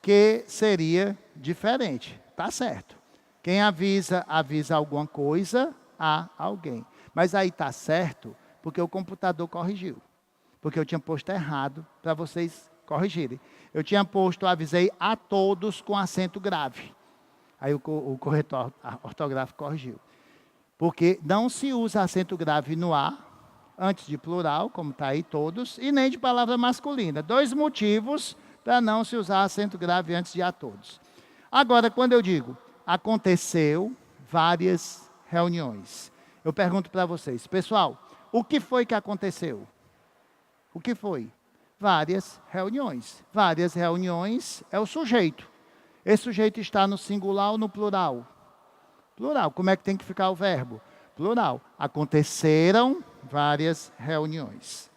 que seria diferente. Tá certo. Quem avisa, avisa alguma coisa a alguém. Mas aí tá certo, porque o computador corrigiu. Porque eu tinha posto errado para vocês corrigirem. Eu tinha posto, avisei a todos com acento grave. Aí o corretor ortográfico corrigiu. Porque não se usa acento grave no A, antes de plural, como está aí todos, e nem de palavra masculina. 2 motivos para não se usar acento grave antes de a todos. Agora, quando eu digo, aconteceu várias reuniões. Eu pergunto para vocês, pessoal, o que foi que aconteceu? O que foi? Várias reuniões. Várias reuniões é o sujeito. Esse sujeito está no singular ou no plural? Plural. Como é que tem que ficar o verbo? Plural. Aconteceram várias reuniões.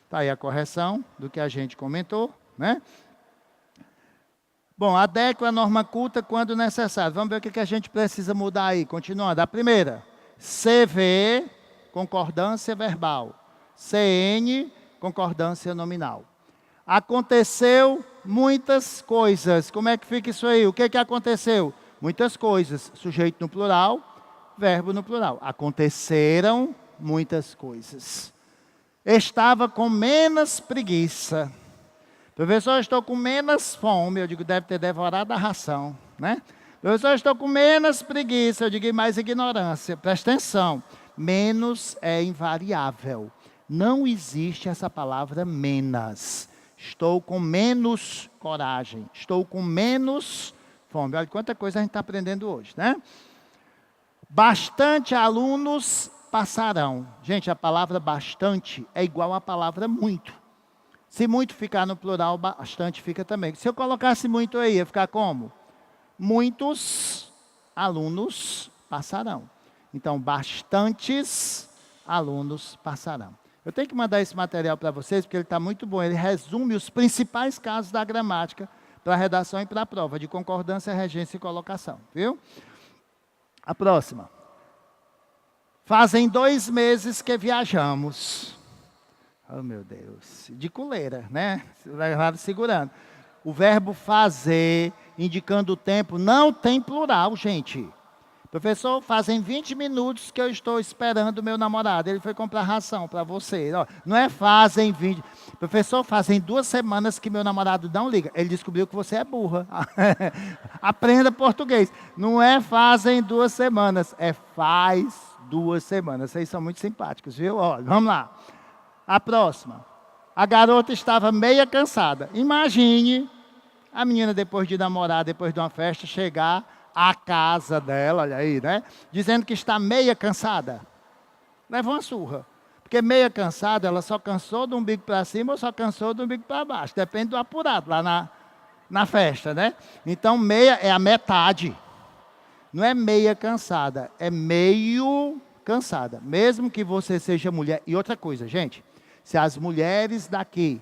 Está aí a correção do que a gente comentou, né? Bom, adequa a norma culta quando necessário. Vamos ver o que a gente precisa mudar aí. Continuando. A primeira, CV, concordância verbal. CN, concordância nominal. Aconteceu muitas coisas. Como é que fica isso aí? O que aconteceu? Muitas coisas. Sujeito no plural, verbo no plural. Aconteceram muitas coisas. Estava com menos preguiça. Professor, estou com menos fome. Eu digo, deve ter devorado a ração, né? Professor, estou com menos preguiça. Eu digo, mais ignorância. Presta atenção. Menos é invariável. Não existe essa palavra menos. Estou com menos coragem. Estou com menos fome. Olha quanta coisa a gente está aprendendo hoje, né? Bastante alunos passarão. Gente, a palavra bastante é igual à palavra muito. Se muito ficar no plural, bastante fica também. Se eu colocasse muito aí, ia ficar como? Muitos alunos passarão. Então, bastantes alunos passarão. Eu tenho que mandar esse material para vocês, porque ele está muito bom. Ele resume os principais casos da gramática para a redação e para a prova, de concordância, regência e colocação. Viu? A próxima. Fazem 2 meses que viajamos. Oh, meu Deus. De coleira, né? Levaram segurando. O verbo fazer, indicando o tempo, não tem plural, gente. Professor, fazem 20 minutos que eu estou esperando o meu namorado. Ele foi comprar ração para você. Não é fazem 20. Professor, fazem 2 semanas que meu namorado não liga. Ele descobriu que você é burra. Aprenda português. Não é fazem 2 semanas, é faz 2 semanas. Vocês são muito simpáticos, viu? Olha, vamos lá. A próxima. A garota estava meia cansada. Imagine a menina, depois de namorar, depois de uma festa, chegar à casa dela, olha aí, né? Dizendo que está meia cansada. Leva uma surra. Porque meia cansada, ela só cansou do umbigo para cima ou só cansou do umbigo para baixo. Depende do apurado lá na festa, né? Então, meia é a metade. Não é meia cansada, é meio cansada. Mesmo que você seja mulher. E outra coisa, gente. Se as mulheres daqui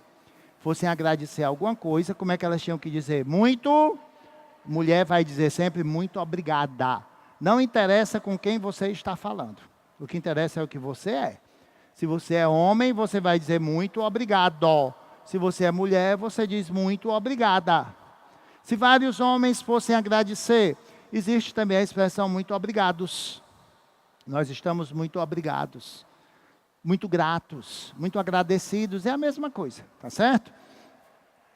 fossem agradecer alguma coisa, como é que elas tinham que dizer? Muito. Mulher vai dizer sempre muito obrigada. Não interessa com quem você está falando. O que interessa é o que você é. Se você é homem, você vai dizer muito obrigado. Se você é mulher, você diz muito obrigada. Se vários homens fossem agradecer, existe também a expressão muito obrigados. Nós estamos muito obrigados. Muito gratos, muito agradecidos, é a mesma coisa, tá certo?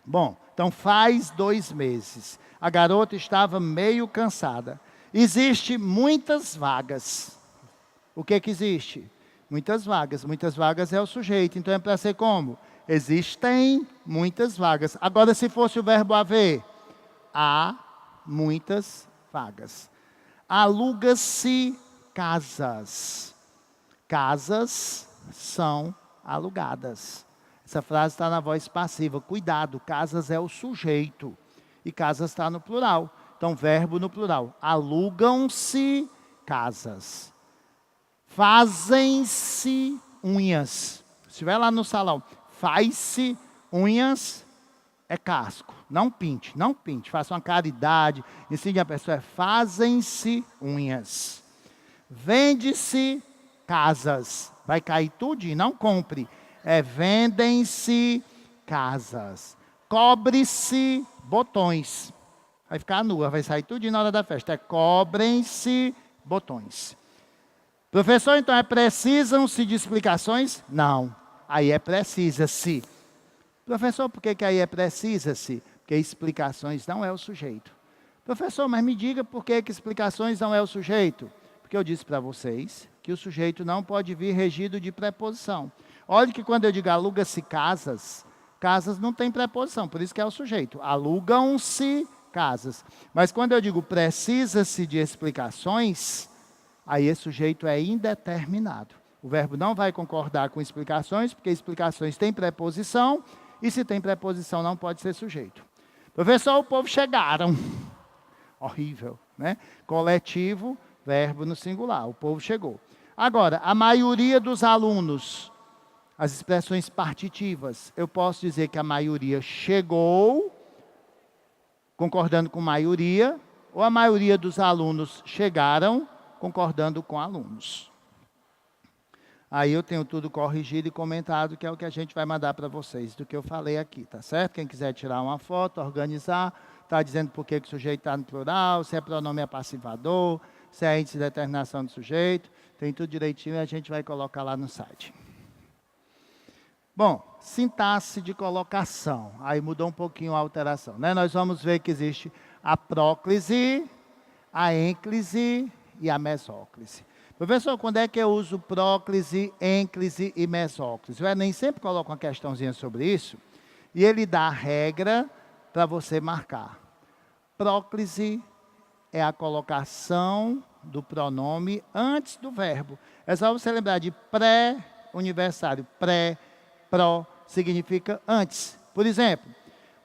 Bom, então faz 2 meses. A garota estava meio cansada. Existem muitas vagas. O que existe? Muitas vagas. Muitas vagas é o sujeito, então é para ser como? Existem muitas vagas. Agora, se fosse o verbo haver, há muitas vagas. Aluga-se casas. Casas são alugadas. Essa frase está na voz passiva. Cuidado, casas é o sujeito. E casas está no plural. Então, verbo no plural. Alugam-se casas. Fazem-se unhas. Se estiver lá no salão, faz-se unhas, é casco. Não pinte, não pinte. Faça uma caridade. Ensine a pessoa, fazem-se unhas. Vende-se casas. Vai cair tudo e não compre. Vendem-se casas. Cobre-se botões. Vai ficar nua, vai sair tudo na hora da festa. Cobrem-se botões. Professor, então precisam-se de explicações? Não. Aí precisa-se. Professor, por que aí precisa-se? Porque explicações não é o sujeito. Professor, mas me diga por que explicações não é o sujeito? Porque eu disse para vocês que o sujeito não pode vir regido de preposição. Olha que quando eu digo aluga-se casas, casas não tem preposição, por isso que é o sujeito. Alugam-se casas. Mas quando eu digo precisa-se de explicações, aí esse sujeito é indeterminado. O verbo não vai concordar com explicações, porque explicações têm preposição, e se tem preposição não pode ser sujeito. Professor, o povo chegaram. Horrível, né? Coletivo, verbo no singular, o povo chegou. Agora, a maioria dos alunos, as expressões partitivas, eu posso dizer que a maioria chegou, concordando com maioria, ou a maioria dos alunos chegaram, concordando com alunos. Aí eu tenho tudo corrigido e comentado, que é o que a gente vai mandar para vocês, do que eu falei aqui, tá certo? Quem quiser tirar uma foto, organizar, está dizendo por que o sujeito está no plural, se é pronome passivador, se é índice de determinação do sujeito, tem tudo direitinho e a gente vai colocar lá no site. Bom, sintaxe de colocação, aí mudou um pouquinho a alteração, né? Nós vamos ver que existe a próclise, a ênclise e a mesóclise. Professor, quando é que eu uso próclise, ênclise e mesóclise? O Enem sempre coloca uma questãozinha sobre isso, e ele dá a regra para você marcar. Próclise é a colocação do pronome antes do verbo. É só você lembrar de pré-universário. Pré, pró, significa antes. Por exemplo,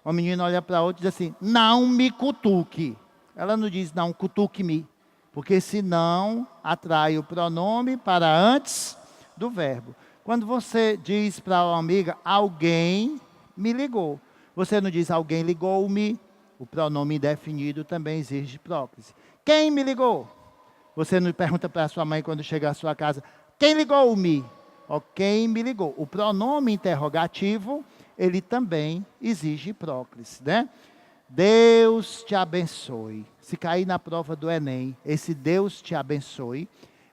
uma menina olha para outra e diz assim, não me cutuque. Ela não diz, não cutuque-me. Porque senão atrai o pronome para antes do verbo. Quando você diz para uma amiga, alguém me ligou. Você não diz, alguém ligou-me. O pronome indefinido também exige próclise. Quem me ligou? Você não pergunta para a sua mãe quando chega à sua casa, quem ligou-me? Ou quem me ligou? O pronome interrogativo, ele também exige próclise, né? Deus te abençoe. Se cair na prova do Enem, esse Deus te abençoe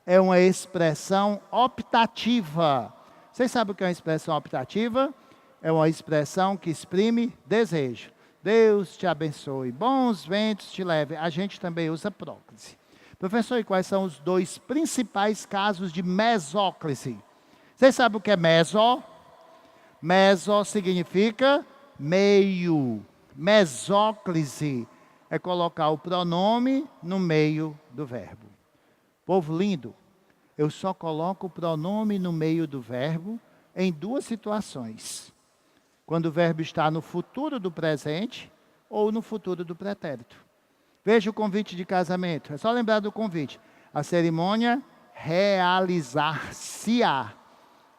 é uma expressão optativa. Vocês sabem o que é uma expressão optativa? É uma expressão que exprime desejo. Deus te abençoe, bons ventos te levem. A gente também usa próclise. Professor, e quais são os dois principais casos de mesóclise? Vocês sabem o que é meso? Meso significa meio. Mesóclise é colocar o pronome no meio do verbo. Povo lindo, eu só coloco o pronome no meio do verbo em duas situações. Quando o verbo está no futuro do presente ou no futuro do pretérito. Veja o convite de casamento, é só lembrar do convite. A cerimônia realizar-se-á,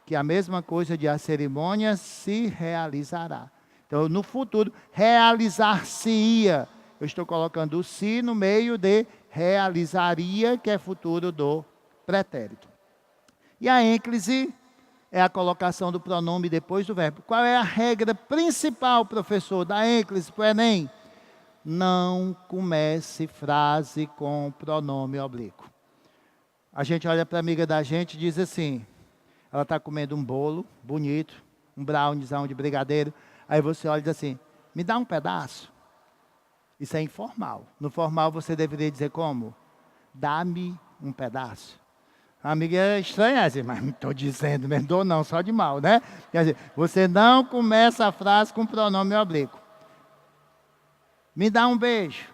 que é a mesma coisa de a cerimônia se realizará. Então, no futuro, realizar-se-ia. Eu estou colocando o se no meio de realizaria, que é futuro do pretérito. E a ênclise é a colocação do pronome depois do verbo. Qual é a regra principal, professor, da ênclise para o Enem? Não comece frase com pronome oblíquo. A gente olha para a amiga da gente e diz assim, ela está comendo um bolo bonito, um browniezão de brigadeiro, aí você olha e diz assim, me dá um pedaço. Isso é informal. No formal você deveria dizer como? Dá-me um pedaço. A amiga é estranha, assim, mas não estou dizendo, não dou não, só de mal, né? Quer dizer, você não começa a frase com pronome oblíquo. Me dá um beijo.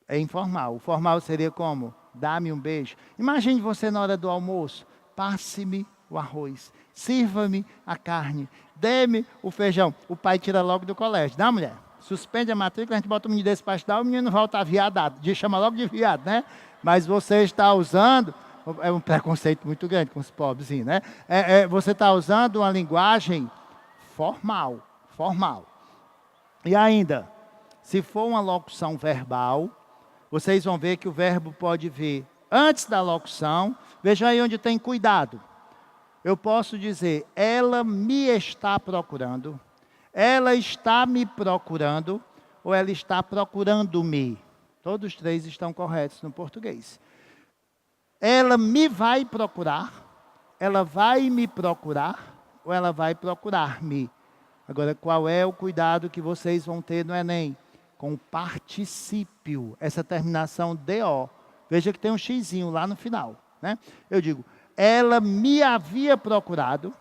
É informal. O formal seria como? Dá-me um beijo. Imagine você na hora do almoço. Passe-me o arroz. Sirva-me a carne. Dê-me o feijão. O pai tira logo do colégio. Dá, mulher? Suspende a matrícula, a gente bota o menino desse para estudar, o menino volta viadado. Chama logo de viado, né? Mas você está usando, é um preconceito muito grande com os pobrezinhos, né? Você está usando uma linguagem formal. E ainda, se for uma locução verbal, vocês vão ver que o verbo pode vir Antes da locução, veja aí onde tem cuidado. Eu posso dizer, ela me está procurando, ela está me procurando, ou ela está procurando-me. Todos os três estão corretos no português. Ela me vai procurar, ela vai me procurar, ou ela vai procurar-me. Agora, qual é o cuidado que vocês vão ter no Enem? Com o particípio, essa terminação DO. Veja que tem um xizinho lá no final, né? Eu digo, ela me havia procurado,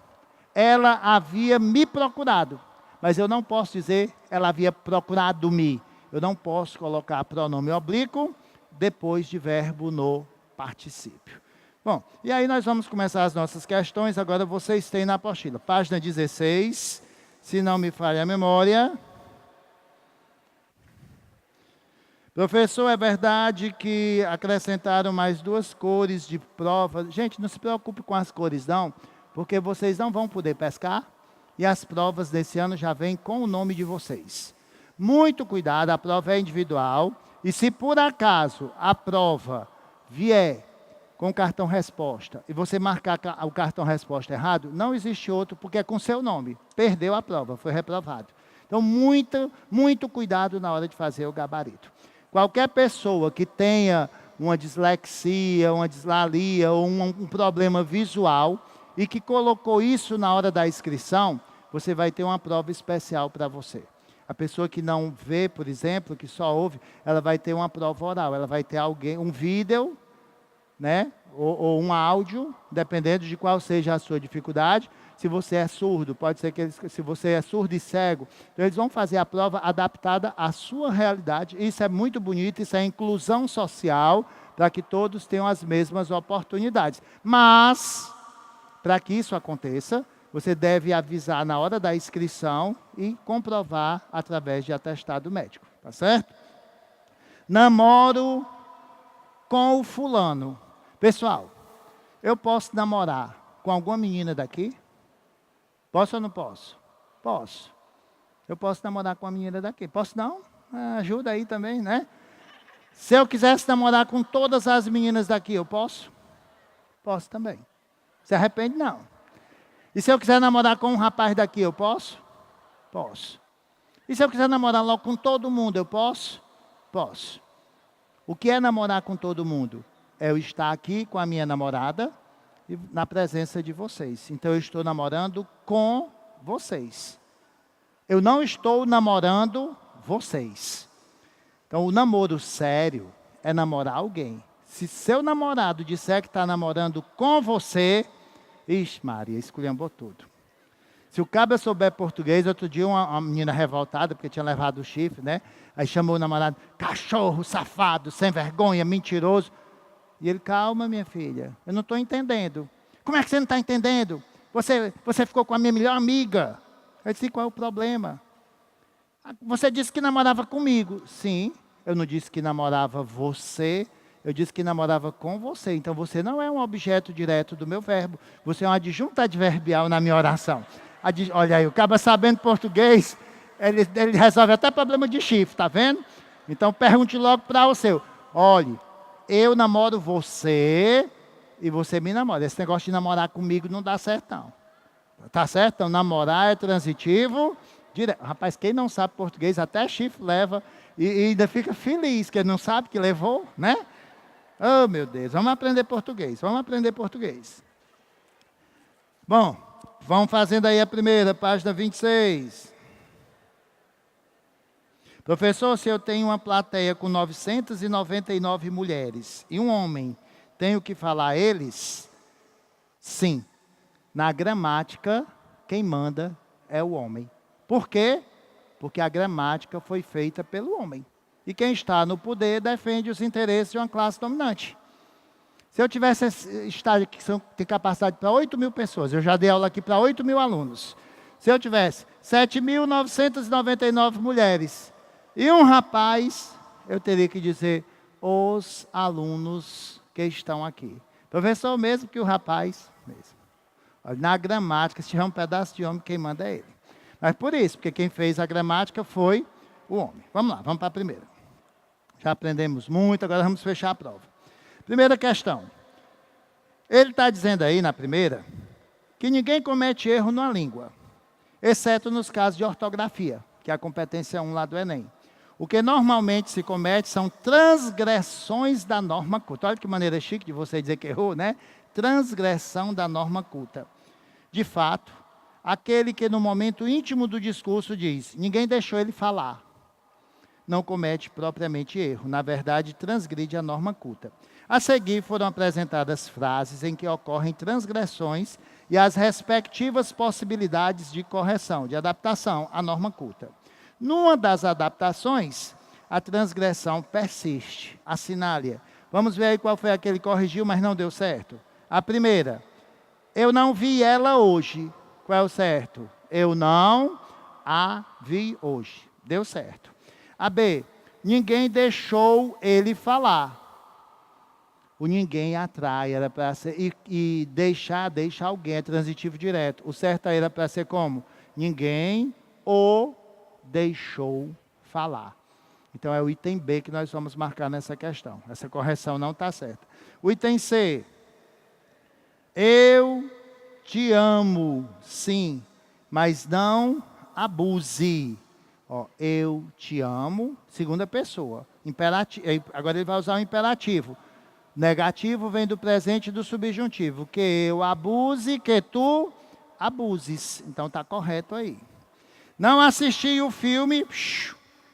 ela havia me procurado. Mas eu não posso dizer, ela havia procurado-me. Eu não posso colocar pronome oblíquo depois de verbo no particípio. Bom, e aí nós vamos começar as nossas questões. Agora vocês têm na apostila, página 16, se não me falha a memória. Professor, é verdade que acrescentaram mais 2 cores de prova? Gente, não se preocupe com as cores não, porque vocês não vão poder pescar e as provas desse ano já vêm com o nome de vocês. Muito cuidado, a prova é individual e se por acaso a prova vier com o cartão resposta e você marcar o cartão resposta errado, não existe outro porque é com seu nome. Perdeu a prova, foi reprovado. Então, muito cuidado na hora de fazer o gabarito. Qualquer pessoa que tenha uma dislexia, uma dislalia ou um problema visual e que colocou isso na hora da inscrição, você vai ter uma prova especial para você. A pessoa que não vê, por exemplo, que só ouve, ela vai ter uma prova oral, ela vai ter um vídeo, né? Ou um áudio, dependendo de qual seja a sua dificuldade. Se você é surdo, pode ser que se você é surdo e cego, então eles vão fazer a prova adaptada à sua realidade. Isso é muito bonito, isso é inclusão social, para que todos tenham as mesmas oportunidades. Mas, para que isso aconteça, você deve avisar na hora da inscrição e comprovar através de atestado médico, tá certo? Namoro com o fulano. Pessoal, eu posso namorar com alguma menina daqui? Posso ou não posso? Posso. Eu posso namorar com a menina daqui. Posso não? Ajuda aí também, né? Se eu quisesse namorar com todas as meninas daqui, eu posso? Posso também. Se arrepende, não. E se eu quiser namorar com um rapaz daqui, eu posso? Posso. E se eu quiser namorar logo com todo mundo, eu posso? Posso. O que é namorar com todo mundo? É eu estar aqui com a minha namorada e na presença de vocês. Então, eu estou namorando com vocês. Eu não estou namorando vocês. Então, o namoro sério é namorar alguém. Se seu namorado disser que está namorando com você, ixi, Maria, esculhambou tudo. Se o cabra souber português, outro dia uma menina revoltada, porque tinha levado o chifre, né? Aí chamou o namorado, cachorro, safado, sem vergonha, mentiroso. E ele, calma, minha filha, eu não estou entendendo. Como é que você não está entendendo? Você ficou com a minha melhor amiga. Eu disse, qual é o problema? Você disse que namorava comigo. Sim, eu não disse que namorava você, eu disse que namorava com você. Então, você não é um objeto direto do meu verbo. Você é um adjunto adverbial na minha oração. Olha aí, o cara sabendo português, ele resolve até problema de chifre, tá vendo? Então, pergunte logo para o seu. Olhe, eu namoro você e você me namora. Esse negócio de namorar comigo não dá certo, não. Tá certo? Então, namorar é transitivo direto. Rapaz, quem não sabe português, até chifre leva e ainda fica feliz, que ele não sabe que levou, né? Oh, meu Deus, vamos aprender português, vamos aprender português. Bom, vamos fazendo aí a primeira, página 26. Professor, se eu tenho uma plateia com 999 mulheres e um homem, tenho que falar a eles? Sim. Na gramática, quem manda é o homem. Por quê? Porque a gramática foi feita pelo homem. E quem está no poder defende os interesses de uma classe dominante. Se eu tivesse estágio que tem capacidade para 8.000 pessoas, eu já dei aula aqui para 8.000 alunos. Se eu tivesse 7.999 mulheres e um rapaz, eu teria que dizer os alunos que estão aqui. Professor, mesmo que o rapaz, mesmo. Na gramática, se tiver um pedaço de homem, quem manda é ele. Mas por isso, porque quem fez a gramática foi o homem. Vamos lá, vamos para a primeira. Já aprendemos muito, agora vamos fechar a prova. Primeira questão. Ele está dizendo aí, na primeira, que ninguém comete erro na língua, exceto nos casos de ortografia, que é a competência 1 lá do Enem. O que normalmente se comete são transgressões da norma culta. Olha que maneira chique de você dizer que errou, né? Transgressão da norma culta. De fato, aquele que no momento íntimo do discurso diz, ninguém deixou ele falar, não comete propriamente erro. Na verdade, transgride a norma culta. A seguir foram apresentadas frases em que ocorrem transgressões e as respectivas possibilidades de correção, de adaptação à norma culta. Numa das adaptações, a transgressão persiste. Assinale-a. Vamos ver aí qual foi a que ele corrigiu, mas não deu certo. A primeira, eu não vi ela hoje. Qual é o certo? Eu não a vi hoje. Deu certo. A B, ninguém deixou ele falar. O ninguém atrai, era para ser, e deixa alguém, é transitivo direto. O certo aí era para ser como? Ninguém o deixou falar. Então é o item B que nós vamos marcar nessa questão. Essa correção não está certa. O item C, eu te amo, sim, mas não abuse. Ó, eu te amo, segunda pessoa. Imperativo, agora ele vai usar o imperativo. Negativo vem do presente e do subjuntivo. Que eu abuse, que tu abuses. Então está correto aí. Não assisti o filme.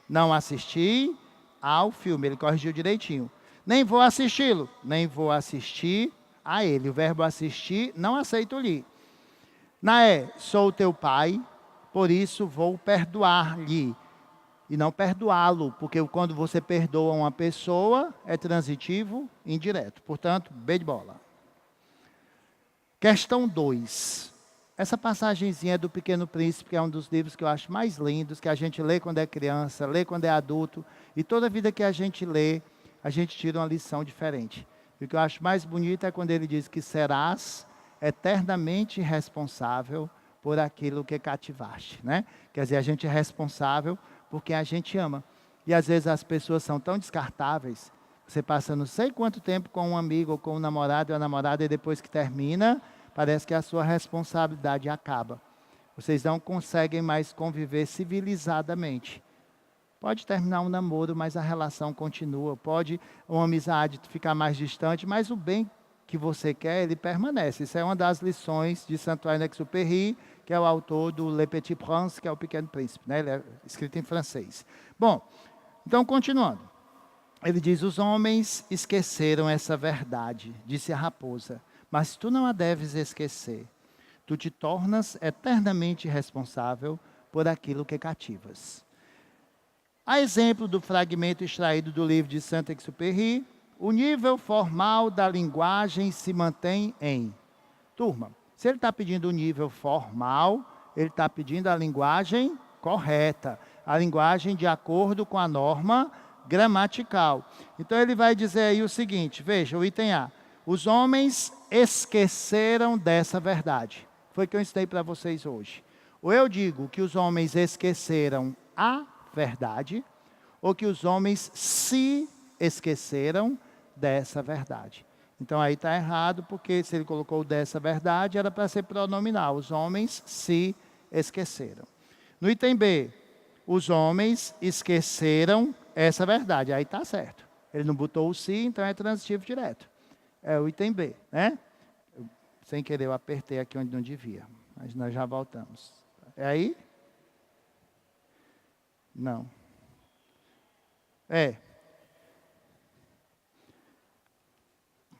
Não assisti ao filme. Ele corrigiu direitinho. Nem vou assisti-lo. Nem vou assistir a ele. O verbo assistir, não aceito-lhe. Naé, sou teu pai, por isso vou perdoar-lhe. E não perdoá-lo, porque quando você perdoa uma pessoa, é transitivo indireto. Portanto, B de bola. Questão 2. Essa passagenzinha é do Pequeno Príncipe, que é um dos livros que eu acho mais lindos, que a gente lê quando é criança, lê quando é adulto, e toda vida que a gente lê, a gente tira uma lição diferente. E o que eu acho mais bonito é quando ele diz que serás eternamente responsável por aquilo que cativaste, né? Quer dizer, a gente é responsável porque a gente ama. E às vezes as pessoas são tão descartáveis, você passa não sei quanto tempo com um amigo ou com um namorado ou uma namorada e depois que termina, parece que a sua responsabilidade acaba. Vocês não conseguem mais conviver civilizadamente. Pode terminar um namoro, mas a relação continua. Pode uma amizade ficar mais distante, mas o bem que você quer, ele permanece. Isso é uma das lições de Saint-Exupéry, que é o autor do Le Petit Prince, que é o Pequeno Príncipe, né? Ele é escrito em francês. Bom, então continuando. Ele diz, os homens esqueceram essa verdade, disse a raposa, mas tu não a deves esquecer. Tu te tornas eternamente responsável por aquilo que cativas. A exemplo do fragmento extraído do livro de Saint-Exupéry, o nível formal da linguagem se mantém em... Turma, se ele está pedindo o nível formal, ele está pedindo a linguagem correta, a linguagem de acordo com a norma gramatical. Então ele vai dizer aí o seguinte, veja, o item A. Os homens esqueceram dessa verdade. Foi o que eu ensinei para vocês hoje. Ou eu digo que os homens esqueceram a verdade, ou que os homens se esqueceram dessa verdade. Então aí está errado, porque se ele colocou dessa verdade, era para ser pronominal. Os homens se esqueceram. No item B, os homens esqueceram essa verdade. Aí está certo. Ele não botou o se, então é transitivo direto. É o item B, né? Sem querer, eu apertei aqui onde não devia. Mas nós já voltamos. É aí? Não. É.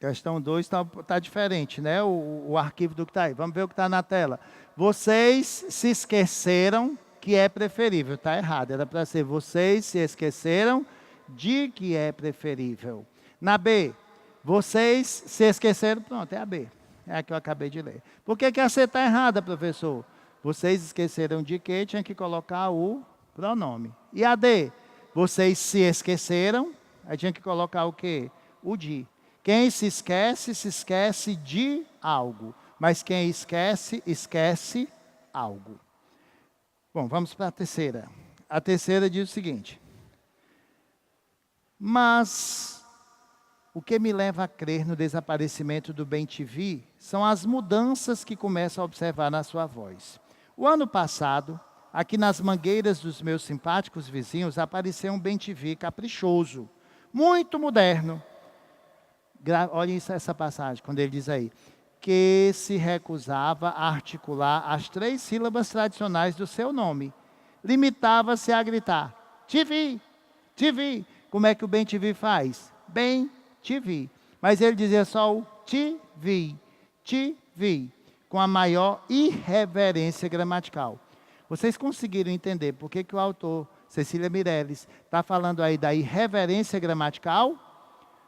Questão 2 está diferente, né? O arquivo do que está aí. Vamos ver o que está na tela. Vocês se esqueceram que é preferível. Está errado. Era para ser vocês se esqueceram de que é preferível. Na B, vocês se esqueceram. Pronto, é a B. É a que eu acabei de ler. Por que a C está errada, professor? Vocês esqueceram de que tinha que colocar o pronome. E a D, vocês se esqueceram. Aí tinha que colocar o quê? O de. Quem se esquece de algo. Mas quem esquece, esquece algo. Bom, vamos para a terceira. A terceira diz o seguinte. Mas O que me leva a crer no desaparecimento do bem-te-vi são as mudanças que começo a observar na sua voz. O ano passado, aqui nas mangueiras dos meus simpáticos vizinhos, apareceu um bem-te-vi caprichoso, muito moderno. Olhem essa passagem, quando ele diz aí, que se recusava a articular as 3 sílabas tradicionais do seu nome. Limitava-se a gritar, te vi, te vi. Como é que o bem-te-vi faz? Bem te vi. Mas ele dizia só o te vi, com a maior irreverência gramatical. Vocês conseguiram entender por que o autor, Cecília Meirelles, está falando aí da irreverência gramatical?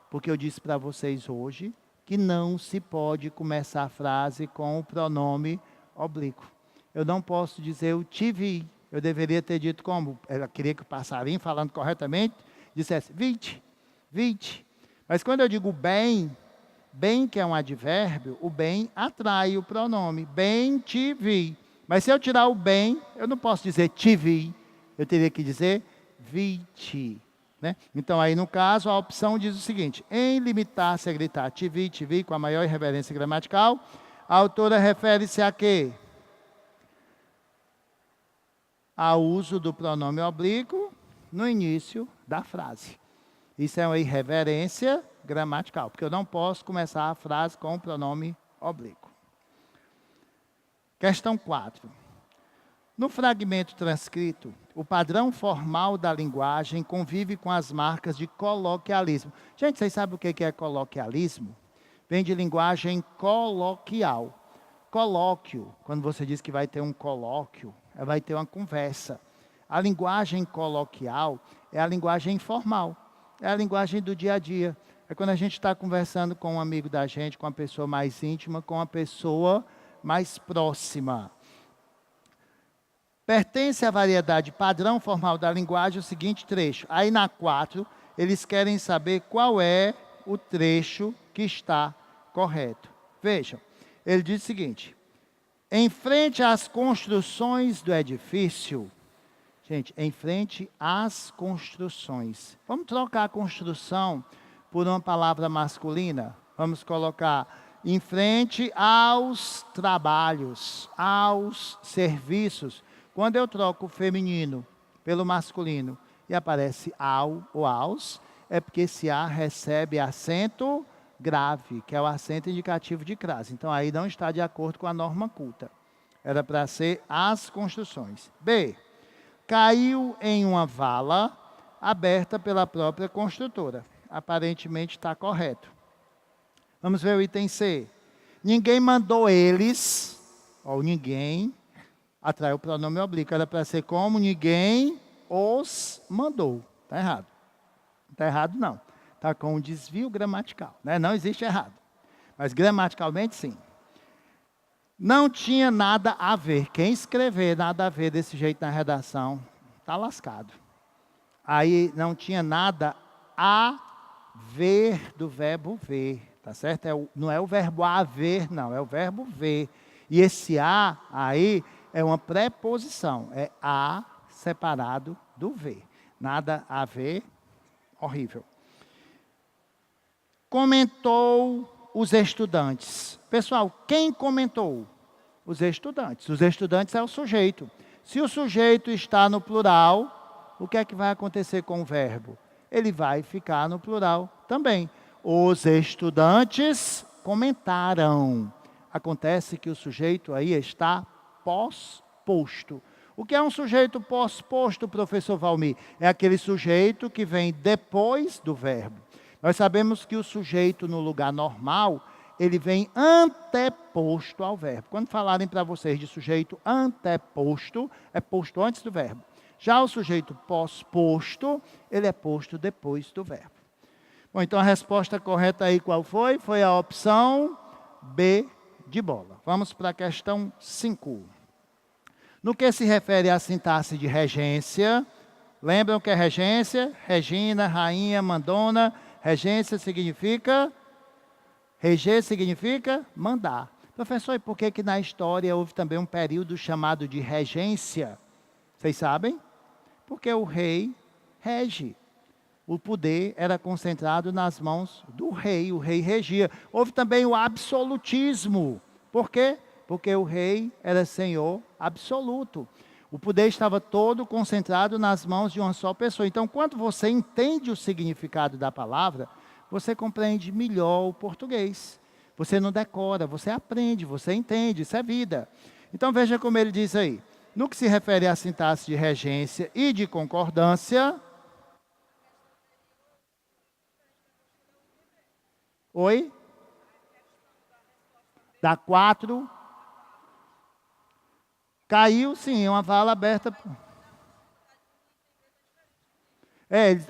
Porque eu disse para vocês hoje que não se pode começar a frase com o pronome oblíquo. Eu não posso dizer eu te vi. Eu deveria ter dito como? Eu queria que o passarinho, falando corretamente, dissesse vite, vite. Mas quando eu digo bem, bem que é um advérbio, o bem atrai o pronome. Bem te vi. Mas se eu tirar o bem, eu não posso dizer te vi. Eu teria que dizer vi-te. Né? Então, aí no caso, a opção diz o seguinte, em limitar-se a gritar te vi, com a maior irreverência gramatical, a autora refere-se a quê? Ao uso do pronome oblíquo no início da frase. Isso é uma irreverência gramatical, porque eu não posso começar a frase com o pronome oblíquo. Questão 4. No fragmento transcrito, o padrão formal da linguagem convive com as marcas de coloquialismo. Gente, vocês sabem o que é coloquialismo? Vem de linguagem coloquial. Colóquio, quando você diz que vai ter um colóquio, vai ter uma conversa. A linguagem coloquial é a linguagem informal, é a linguagem do dia a dia. É quando a gente está conversando com um amigo da gente, com uma pessoa mais íntima, com uma pessoa mais próxima. Pertence à variedade padrão formal da linguagem o seguinte trecho. Aí na 4, eles querem saber qual é o trecho que está correto. Vejam, ele diz o seguinte, em frente às construções do edifício, gente, em frente às construções. Vamos trocar a construção por uma palavra masculina? Vamos colocar em frente aos trabalhos, aos serviços. Quando eu troco o feminino pelo masculino e aparece ao ou aos, é porque esse A recebe acento grave, que é o acento indicativo de crase. Então, aí não está de acordo com a norma culta. Era para ser as construções. B. Caiu em uma vala aberta pela própria construtora. Aparentemente está correto. Vamos ver o item C. Ninguém mandou eles, ou ninguém, atrai o pronome oblíquo. Era para ser como ninguém os mandou. Está errado. Não está errado, não. Está com um desvio gramatical. Né? Não existe errado. Mas gramaticalmente, sim. Não tinha nada a ver. Quem escrever nada a ver desse jeito na redação, está lascado. Aí não tinha nada a ver do verbo ver. Tá certo? Não é o verbo haver, não. É o verbo ver. E esse a aí é uma preposição. É a separado do ver. Nada a ver. Horrível. Comentou os estudantes. Pessoal, quem comentou? Os estudantes. Os estudantes é o sujeito. Se o sujeito está no plural, o que é que vai acontecer com o verbo? Ele vai ficar no plural também. Os estudantes comentaram. Acontece que o sujeito aí está pós-posto. O que é um sujeito pós-posto, professor Valmir? É aquele sujeito que vem depois do verbo. Nós sabemos que o sujeito no lugar normal, ele vem anteposto ao verbo. Quando falarem para vocês de sujeito anteposto, é posto antes do verbo. Já o sujeito pós-posto, ele é posto depois do verbo. Bom, então a resposta correta aí qual foi? Foi a opção B de bola. Vamos para a questão 5. No que se refere à sintaxe de regência, lembram que é regência? Regina, rainha, mandona. Regência significa, reger significa mandar. Professor, e por que na história houve também um período chamado de regência? Vocês sabem? Porque o rei rege. O poder era concentrado nas mãos do rei, o rei regia. Houve também o absolutismo. Por quê? Porque o rei era senhor absoluto. O poder estava todo concentrado nas mãos de uma só pessoa. Então, quando você entende o significado da palavra, você compreende melhor o português. Você não decora, você aprende, você entende, isso é vida. Então, veja como ele diz aí. No que se refere à sintaxe de regência e de concordância... Oi? Da 4. Caiu, sim, uma vala aberta.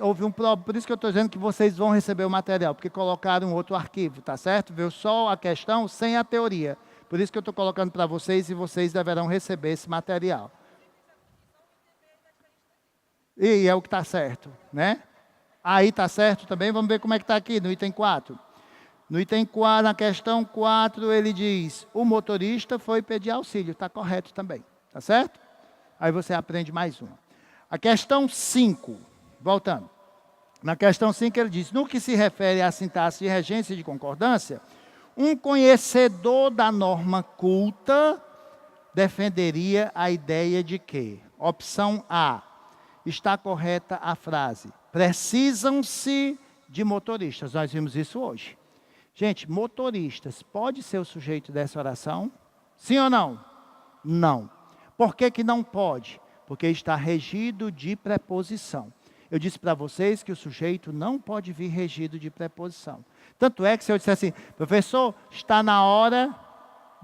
Houve um problema, por isso que eu estou dizendo que vocês vão receber o material, porque colocaram um outro arquivo, tá certo? Veio só a questão sem a teoria. Por isso que eu estou colocando para vocês e vocês deverão receber esse material. E é o que está certo, né? Aí está certo também, vamos ver como é que está aqui no item 4. No item 4, na questão 4, ele diz, o motorista foi pedir auxílio. Está correto também, tá certo? Aí você aprende mais uma. A questão 5, voltando. Na questão 5 ele diz, no que se refere à sintaxe de regência e de concordância, um conhecedor da norma culta defenderia a ideia de que, opção A, está correta a frase, precisam-se de motoristas. Nós vimos isso hoje. Gente, motoristas, pode ser o sujeito dessa oração? Sim ou não? Não. Por que que não pode? Porque está regido de preposição. Eu disse para vocês que o sujeito não pode vir regido de preposição. Tanto é que se eu disser assim, professor, está na hora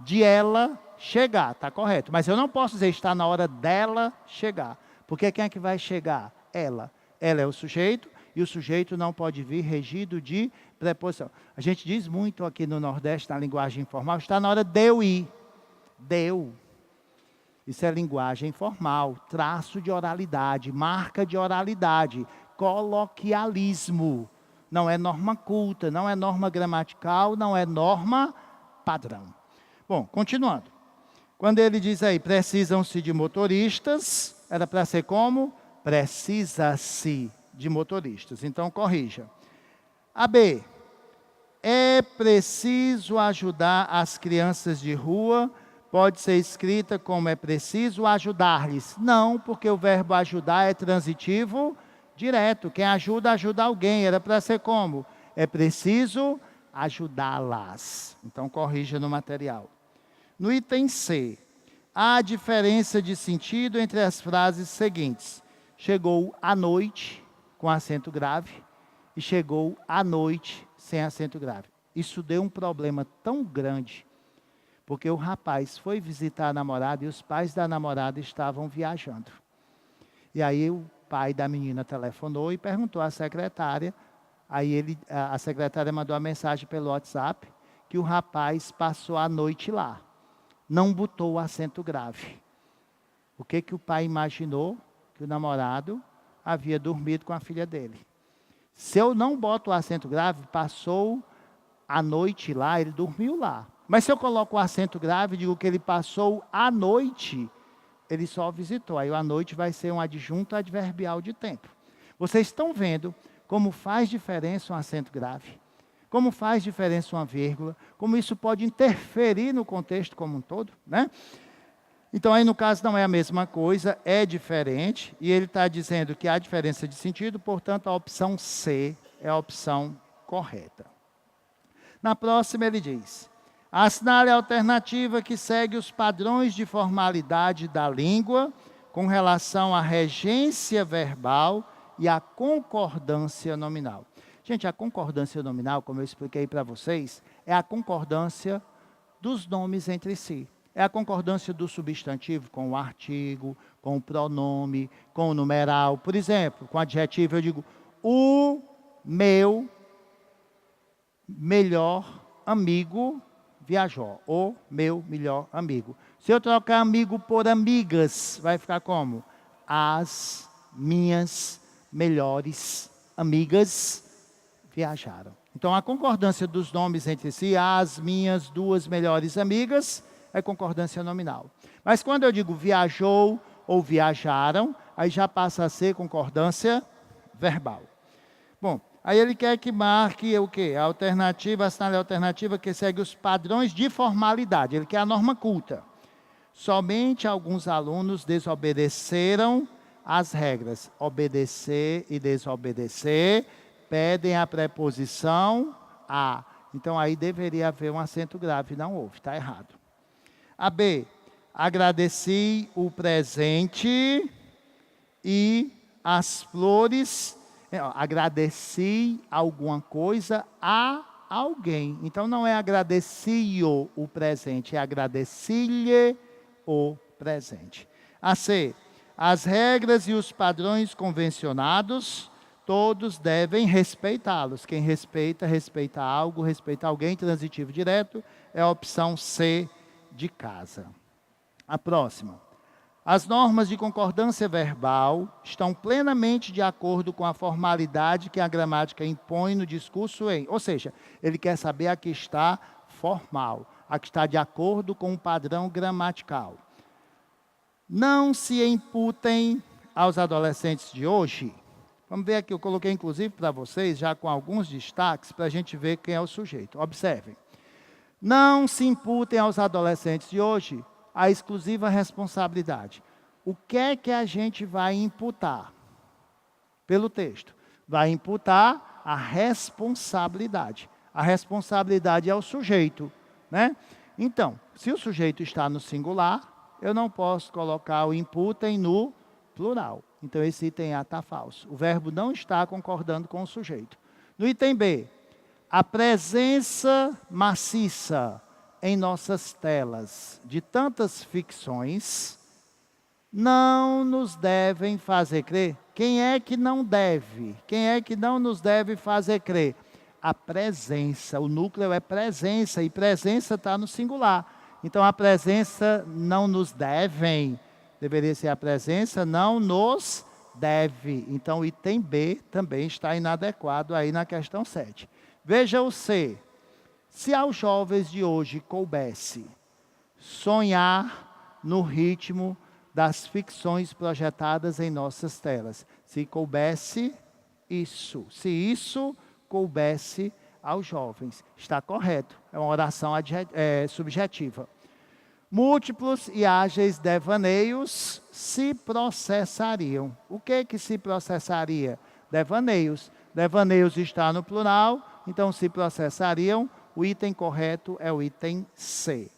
de ela chegar, está correto. Mas eu não posso dizer está na hora dela chegar. Porque quem é que vai chegar? Ela. Ela é o sujeito e o sujeito não pode vir regido de preposição. A gente diz muito aqui no Nordeste, na linguagem informal, está na hora de eu ir. Deu. Isso é linguagem informal, traço de oralidade, marca de oralidade, coloquialismo. Não é norma culta, não é norma gramatical, não é norma padrão. Bom, continuando. Quando ele diz aí, precisam-se de motoristas, era para ser como? Precisa-se de motoristas. Então, corrija. A B, é preciso ajudar as crianças de rua, pode ser escrita como é preciso ajudar-lhes. Não, porque o verbo ajudar é transitivo direto. Quem ajuda, ajuda alguém. Era para ser como? É preciso ajudá-las. Então, corrija no material. No item C, há diferença de sentido entre as frases seguintes. Chegou à noite, com acento grave, e chegou à noite, sem acento grave. Isso deu um problema tão grande, porque o rapaz foi visitar a namorada e os pais da namorada estavam viajando. E aí o pai da menina telefonou e perguntou à secretária, aí a secretária mandou a mensagem pelo WhatsApp, que o rapaz passou a noite lá. Não botou o acento grave. O que que o pai imaginou? Que o namorado havia dormido com a filha dele. Se eu não boto o acento grave, passou a noite lá, ele dormiu lá. Mas se eu coloco o acento grave, digo que ele passou a noite, ele só visitou. Aí a noite vai ser um adjunto adverbial de tempo. Vocês estão vendo como faz diferença um acento grave? Como faz diferença uma vírgula? Como isso pode interferir no contexto como um todo, né? Então, aí no caso não é a mesma coisa, é diferente. E ele está dizendo que há diferença de sentido, portanto, a opção C é a opção correta. Na próxima ele diz, assinale a alternativa que segue os padrões de formalidade da língua com relação à regência verbal e à concordância nominal. Gente, a concordância nominal, como eu expliquei para vocês, é a concordância dos nomes entre si. É a concordância do substantivo com o artigo, com o pronome, com o numeral. Por exemplo, com o adjetivo eu digo, o meu melhor amigo viajou. O meu melhor amigo. Se eu trocar amigo por amigas, vai ficar como? As minhas melhores amigas viajaram. Então, a concordância dos nomes entre si, as minhas duas melhores amigas, é concordância nominal. Mas quando eu digo viajou ou viajaram, aí já passa a ser concordância verbal. Bom, aí ele quer que marque o quê? A alternativa, assinale a alternativa que segue os padrões de formalidade. Ele quer a norma culta. Somente alguns alunos desobedeceram às regras. Obedecer e desobedecer pedem a preposição a. Então aí deveria haver um acento grave, não houve, está errado. A B, agradeci o presente e as flores. Agradeci alguma coisa a alguém. Então não é agradeci-o o presente, é agradeci-lhe o presente. A C, as regras e os padrões convencionados, todos devem respeitá-los. Quem respeita, respeita algo, respeita alguém, transitivo direto, é a opção C de casa. A próxima. As normas de concordância verbal estão plenamente de acordo com a formalidade que a gramática impõe no discurso em. Ou seja, ele quer saber a que está formal, a que está de acordo com o padrão gramatical. Não se imputem aos adolescentes de hoje. Vamos ver aqui, eu coloquei inclusive para vocês, já com alguns destaques, para a gente ver quem é o sujeito. Observem. Não se imputem aos adolescentes de hoje a exclusiva responsabilidade. O que é que a gente vai imputar? Pelo texto. Vai imputar a responsabilidade. A responsabilidade é o sujeito, né? Então, se o sujeito está no singular, eu não posso colocar o imputem no plural. Então, esse item A está falso. O verbo não está concordando com o sujeito. No item B, a presença maciça em nossas telas de tantas ficções não nos devem fazer crer. Quem é que não deve? Quem é que não nos deve fazer crer? A presença. O núcleo é presença e presença está no singular. Então a presença não nos devem. Deveria ser a presença não nos deve. Então o item B também está inadequado aí na questão 7. Veja o C. Se aos jovens de hoje coubesse sonhar no ritmo das ficções projetadas em nossas telas. Se coubesse isso. Se isso coubesse aos jovens. Está correto. É uma oração subjetiva. Múltiplos e ágeis devaneios se processariam. O que se processaria? Devaneios. Devaneios está no plural, então se processariam. O item correto é o item C.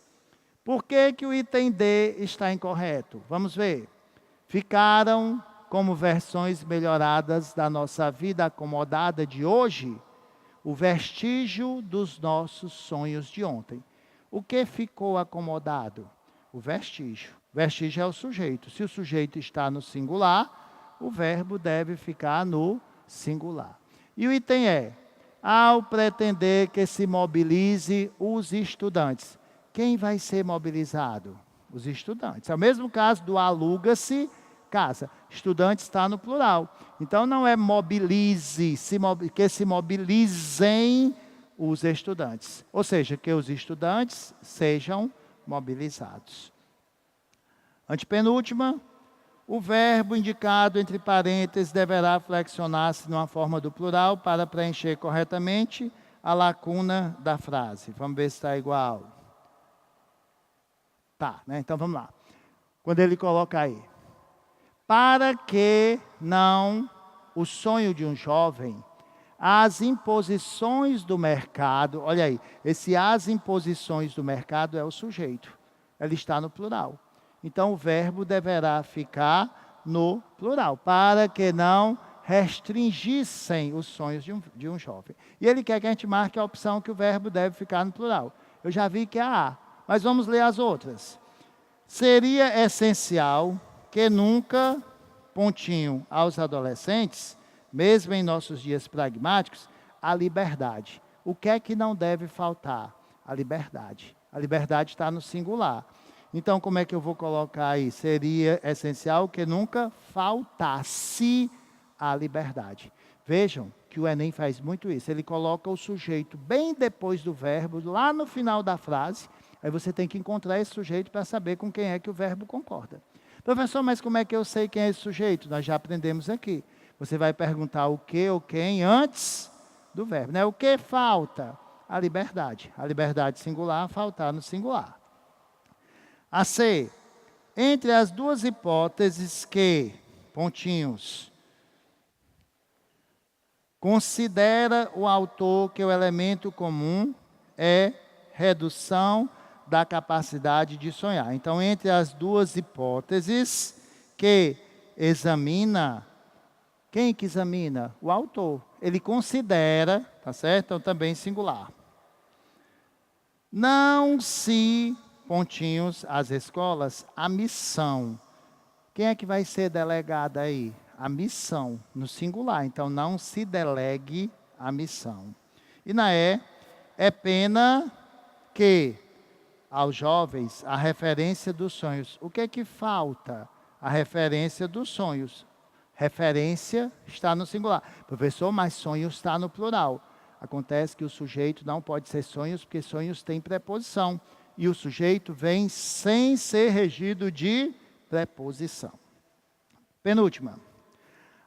Por que o item D está incorreto? Vamos ver. Ficaram como versões melhoradas da nossa vida acomodada de hoje, o vestígio dos nossos sonhos de ontem. O que ficou acomodado? O vestígio. Vestígio é o sujeito. Se o sujeito está no singular, o verbo deve ficar no singular. E o item E. Ao pretender que se mobilize os estudantes. Quem vai ser mobilizado? Os estudantes. É o mesmo caso do aluga-se casa. Estudante está no plural. Então não é mobilize, que se mobilizem os estudantes. Ou seja, que os estudantes sejam mobilizados. Antepenúltima. O verbo indicado entre parênteses deverá flexionar-se numa forma do plural para preencher corretamente a lacuna da frase. Vamos ver se está igual. Tá, né? Então vamos lá. Quando ele coloca aí. Para que não o sonho de um jovem, as imposições do mercado, olha aí, esse as imposições do mercado é o sujeito. Ele está no plural. Então, o verbo deverá ficar no plural, para que não restringissem os sonhos de um jovem. E ele quer que a gente marque a opção que o verbo deve ficar no plural. Eu já vi que é a, mas vamos ler as outras. Seria essencial que nunca, pontinho, aos adolescentes, mesmo em nossos dias pragmáticos, a liberdade. O que é que não deve faltar? A liberdade. A liberdade está no singular. Então, como é que eu vou colocar aí? Seria essencial que nunca faltasse a liberdade. Vejam que o Enem faz muito isso. Ele coloca o sujeito bem depois do verbo, lá no final da frase. Aí você tem que encontrar esse sujeito para saber com quem é que o verbo concorda. Professor, mas como é que eu sei quem é esse sujeito? Nós já aprendemos aqui. Você vai perguntar o que ou quem antes do verbo, né? O que falta? A liberdade. A liberdade singular, faltar no singular. A C. Entre as duas hipóteses que, pontinhos, considera o autor que o elemento comum é redução da capacidade de sonhar. Então, entre as duas hipóteses que examina, quem que examina? O autor. Ele considera, tá certo? Então, também singular. Não se, pontinhos, as escolas, a missão. Quem é que vai ser delegado aí? A missão, no singular. Então, não se delegue a missão. E na E, é pena que aos jovens a referência dos sonhos. O que é que falta? A referência dos sonhos. Referência está no singular. Professor, mas sonhos está no plural. Acontece que o sujeito não pode ser sonhos, porque sonhos têm preposição. E o sujeito vem sem ser regido de preposição. Penúltima.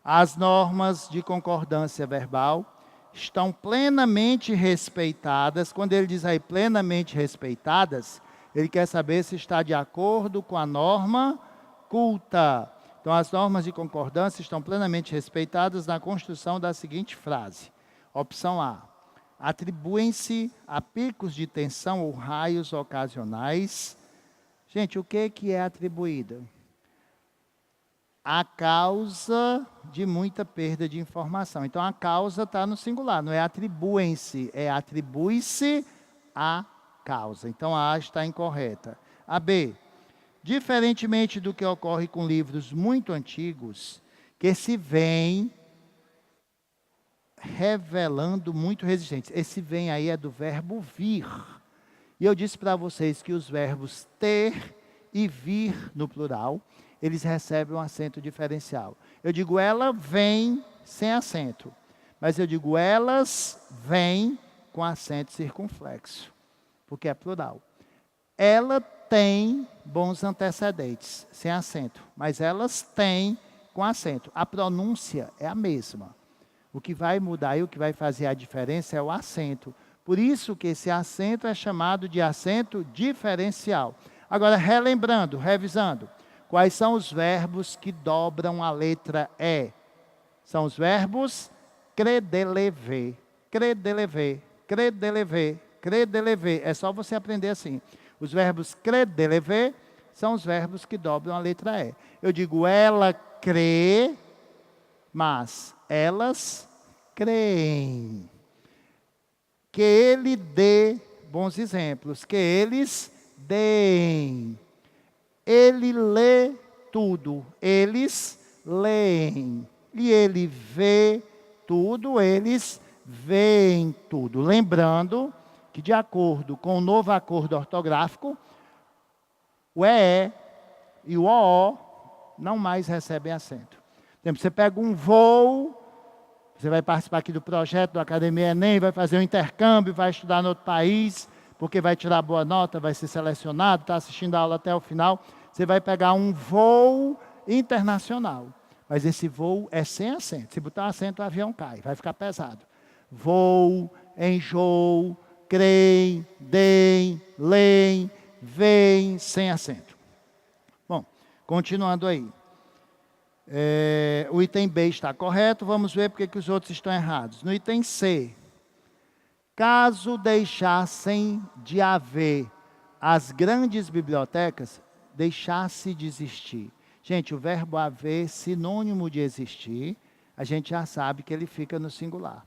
As normas de concordância verbal estão plenamente respeitadas. Quando ele diz aí plenamente respeitadas, ele quer saber se está de acordo com a norma culta. Então, as normas de concordância estão plenamente respeitadas na construção da seguinte frase. Opção A. Atribuem-se a picos de tensão ou raios ocasionais. Gente, o que é atribuído? A causa de muita perda de informação. Então, a causa está no singular, não é atribuem-se, é atribui-se a causa. Então, a está incorreta. A B. Diferentemente do que ocorre com livros muito antigos, que se vêm revelando muito resistentes. Esse vem aí é do verbo vir. E eu disse para vocês que os verbos ter e vir no plural, eles recebem um acento diferencial. Eu digo ela vem sem acento, mas eu digo elas vêm com acento circunflexo, porque é plural. Ela tem bons antecedentes, sem acento, mas elas têm com acento. A pronúncia é a mesma. O que vai mudar e o que vai fazer a diferença é o acento. Por isso que esse acento é chamado de acento diferencial. Agora, relembrando, revisando. Quais são os verbos que dobram a letra E? São os verbos credelever, credelever, credelever, credelever. É só você aprender assim. Os verbos credelever são os verbos que dobram a letra E. Eu digo ela crê, mas elas creem. Que ele dê bons exemplos, que eles deem. Ele lê tudo, eles leem. E ele vê tudo, eles veem tudo. Lembrando que, de acordo com o novo acordo ortográfico, o EE e o OO não mais recebem acento. Por exemplo, você pega um voo, você vai participar aqui do projeto do Academia Enem, vai fazer um intercâmbio, vai estudar em outro país, porque vai tirar boa nota, vai ser selecionado, está assistindo a aula até o final. Você vai pegar um voo internacional. Mas esse voo é sem acento. Se botar acento, o avião cai, vai ficar pesado. Voo, enjoo, creem, deem, leem, veem, sem acento. Bom, continuando aí. O item B está correto, vamos ver porque que os outros estão errados. No item C, caso deixassem de haver as grandes bibliotecas, deixasse de existir. Gente, o verbo haver, sinônimo de existir, a gente já sabe que ele fica no singular.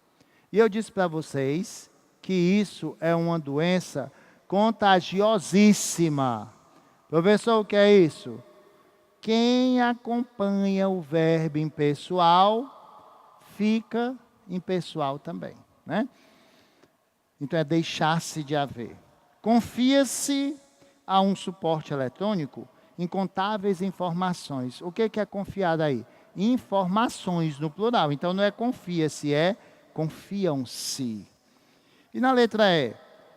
E eu disse para vocês que isso é uma doença contagiosíssima. Professor, o que é isso? Quem acompanha o verbo impessoal, fica impessoal também, né? Então, é deixar-se de haver. Confia-se a um suporte eletrônico incontáveis informações. O que é confiado aí? Informações no plural. Então, não é confia-se, é confiam-se. E na letra E,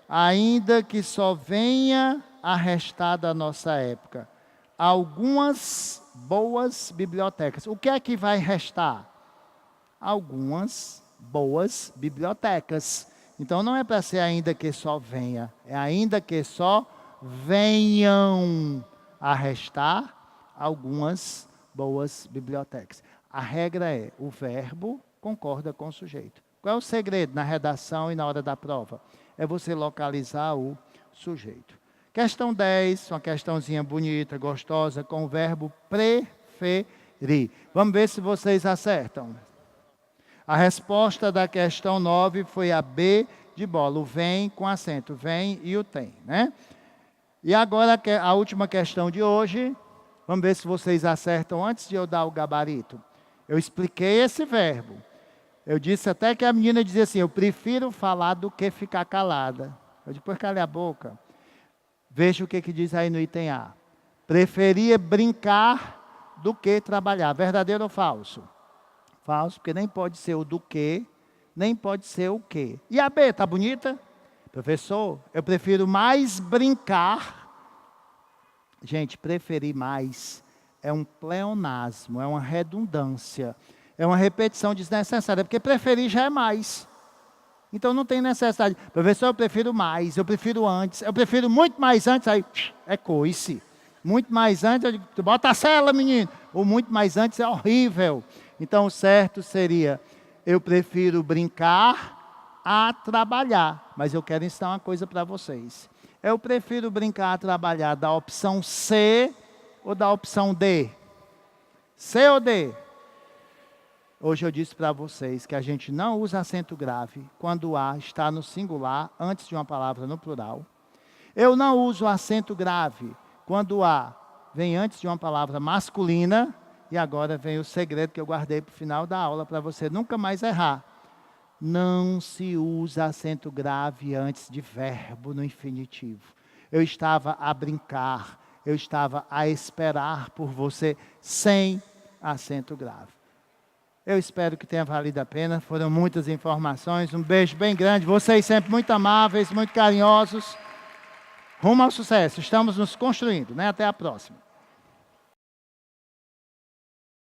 ainda que só venha a restar da nossa época algumas boas bibliotecas. O que é que vai restar? algumas boas bibliotecas. Então não é para ser ainda que só venha, é ainda que só venham a restar algumas boas bibliotecas. A regra é, o verbo concorda com o sujeito. Qual é o segredo na redação e na hora da prova? É você localizar o sujeito. Questão 10, uma questãozinha bonita, gostosa, com o verbo preferir. Vamos ver se vocês acertam. A resposta da questão 9 foi a B de bola, o vem com acento, vem e o tem, né? E agora a última questão de hoje, vamos ver se vocês acertam antes de eu dar o gabarito. Eu expliquei esse verbo. Eu disse até que a menina dizia assim, eu prefiro falar do que ficar calada. Eu depois calei a boca. Veja o que diz aí no item A. Preferia brincar do que trabalhar. Verdadeiro ou falso? Falso, porque nem pode ser o do que, nem pode ser o que. E a B, tá bonita? Professor, eu prefiro mais brincar. Gente, preferir mais é um pleonasmo, é uma redundância, é uma repetição desnecessária, porque preferir já é mais. Então não tem necessidade. Professor, eu prefiro mais, eu prefiro antes, eu prefiro muito mais antes, aí é coice. Muito mais antes, eu digo, bota a cela, menino. O muito mais antes é horrível. Então o certo seria, eu prefiro brincar a trabalhar. Mas eu quero ensinar uma coisa para vocês. Eu prefiro brincar a trabalhar da opção C ou da opção D? C ou D? Hoje eu disse para vocês que a gente não usa acento grave quando o A está no singular antes de uma palavra no plural. Eu não uso acento grave quando o A vem antes de uma palavra masculina. E agora vem o segredo que eu guardei para o final da aula para você nunca mais errar. Não se usa acento grave antes de verbo no infinitivo. Eu estava a brincar, eu estava a esperar por você sem acento grave. Eu espero que tenha valido a pena, foram muitas informações, um beijo bem grande, vocês sempre muito amáveis, muito carinhosos. Rumo ao sucesso, estamos nos construindo, né? Até a próxima.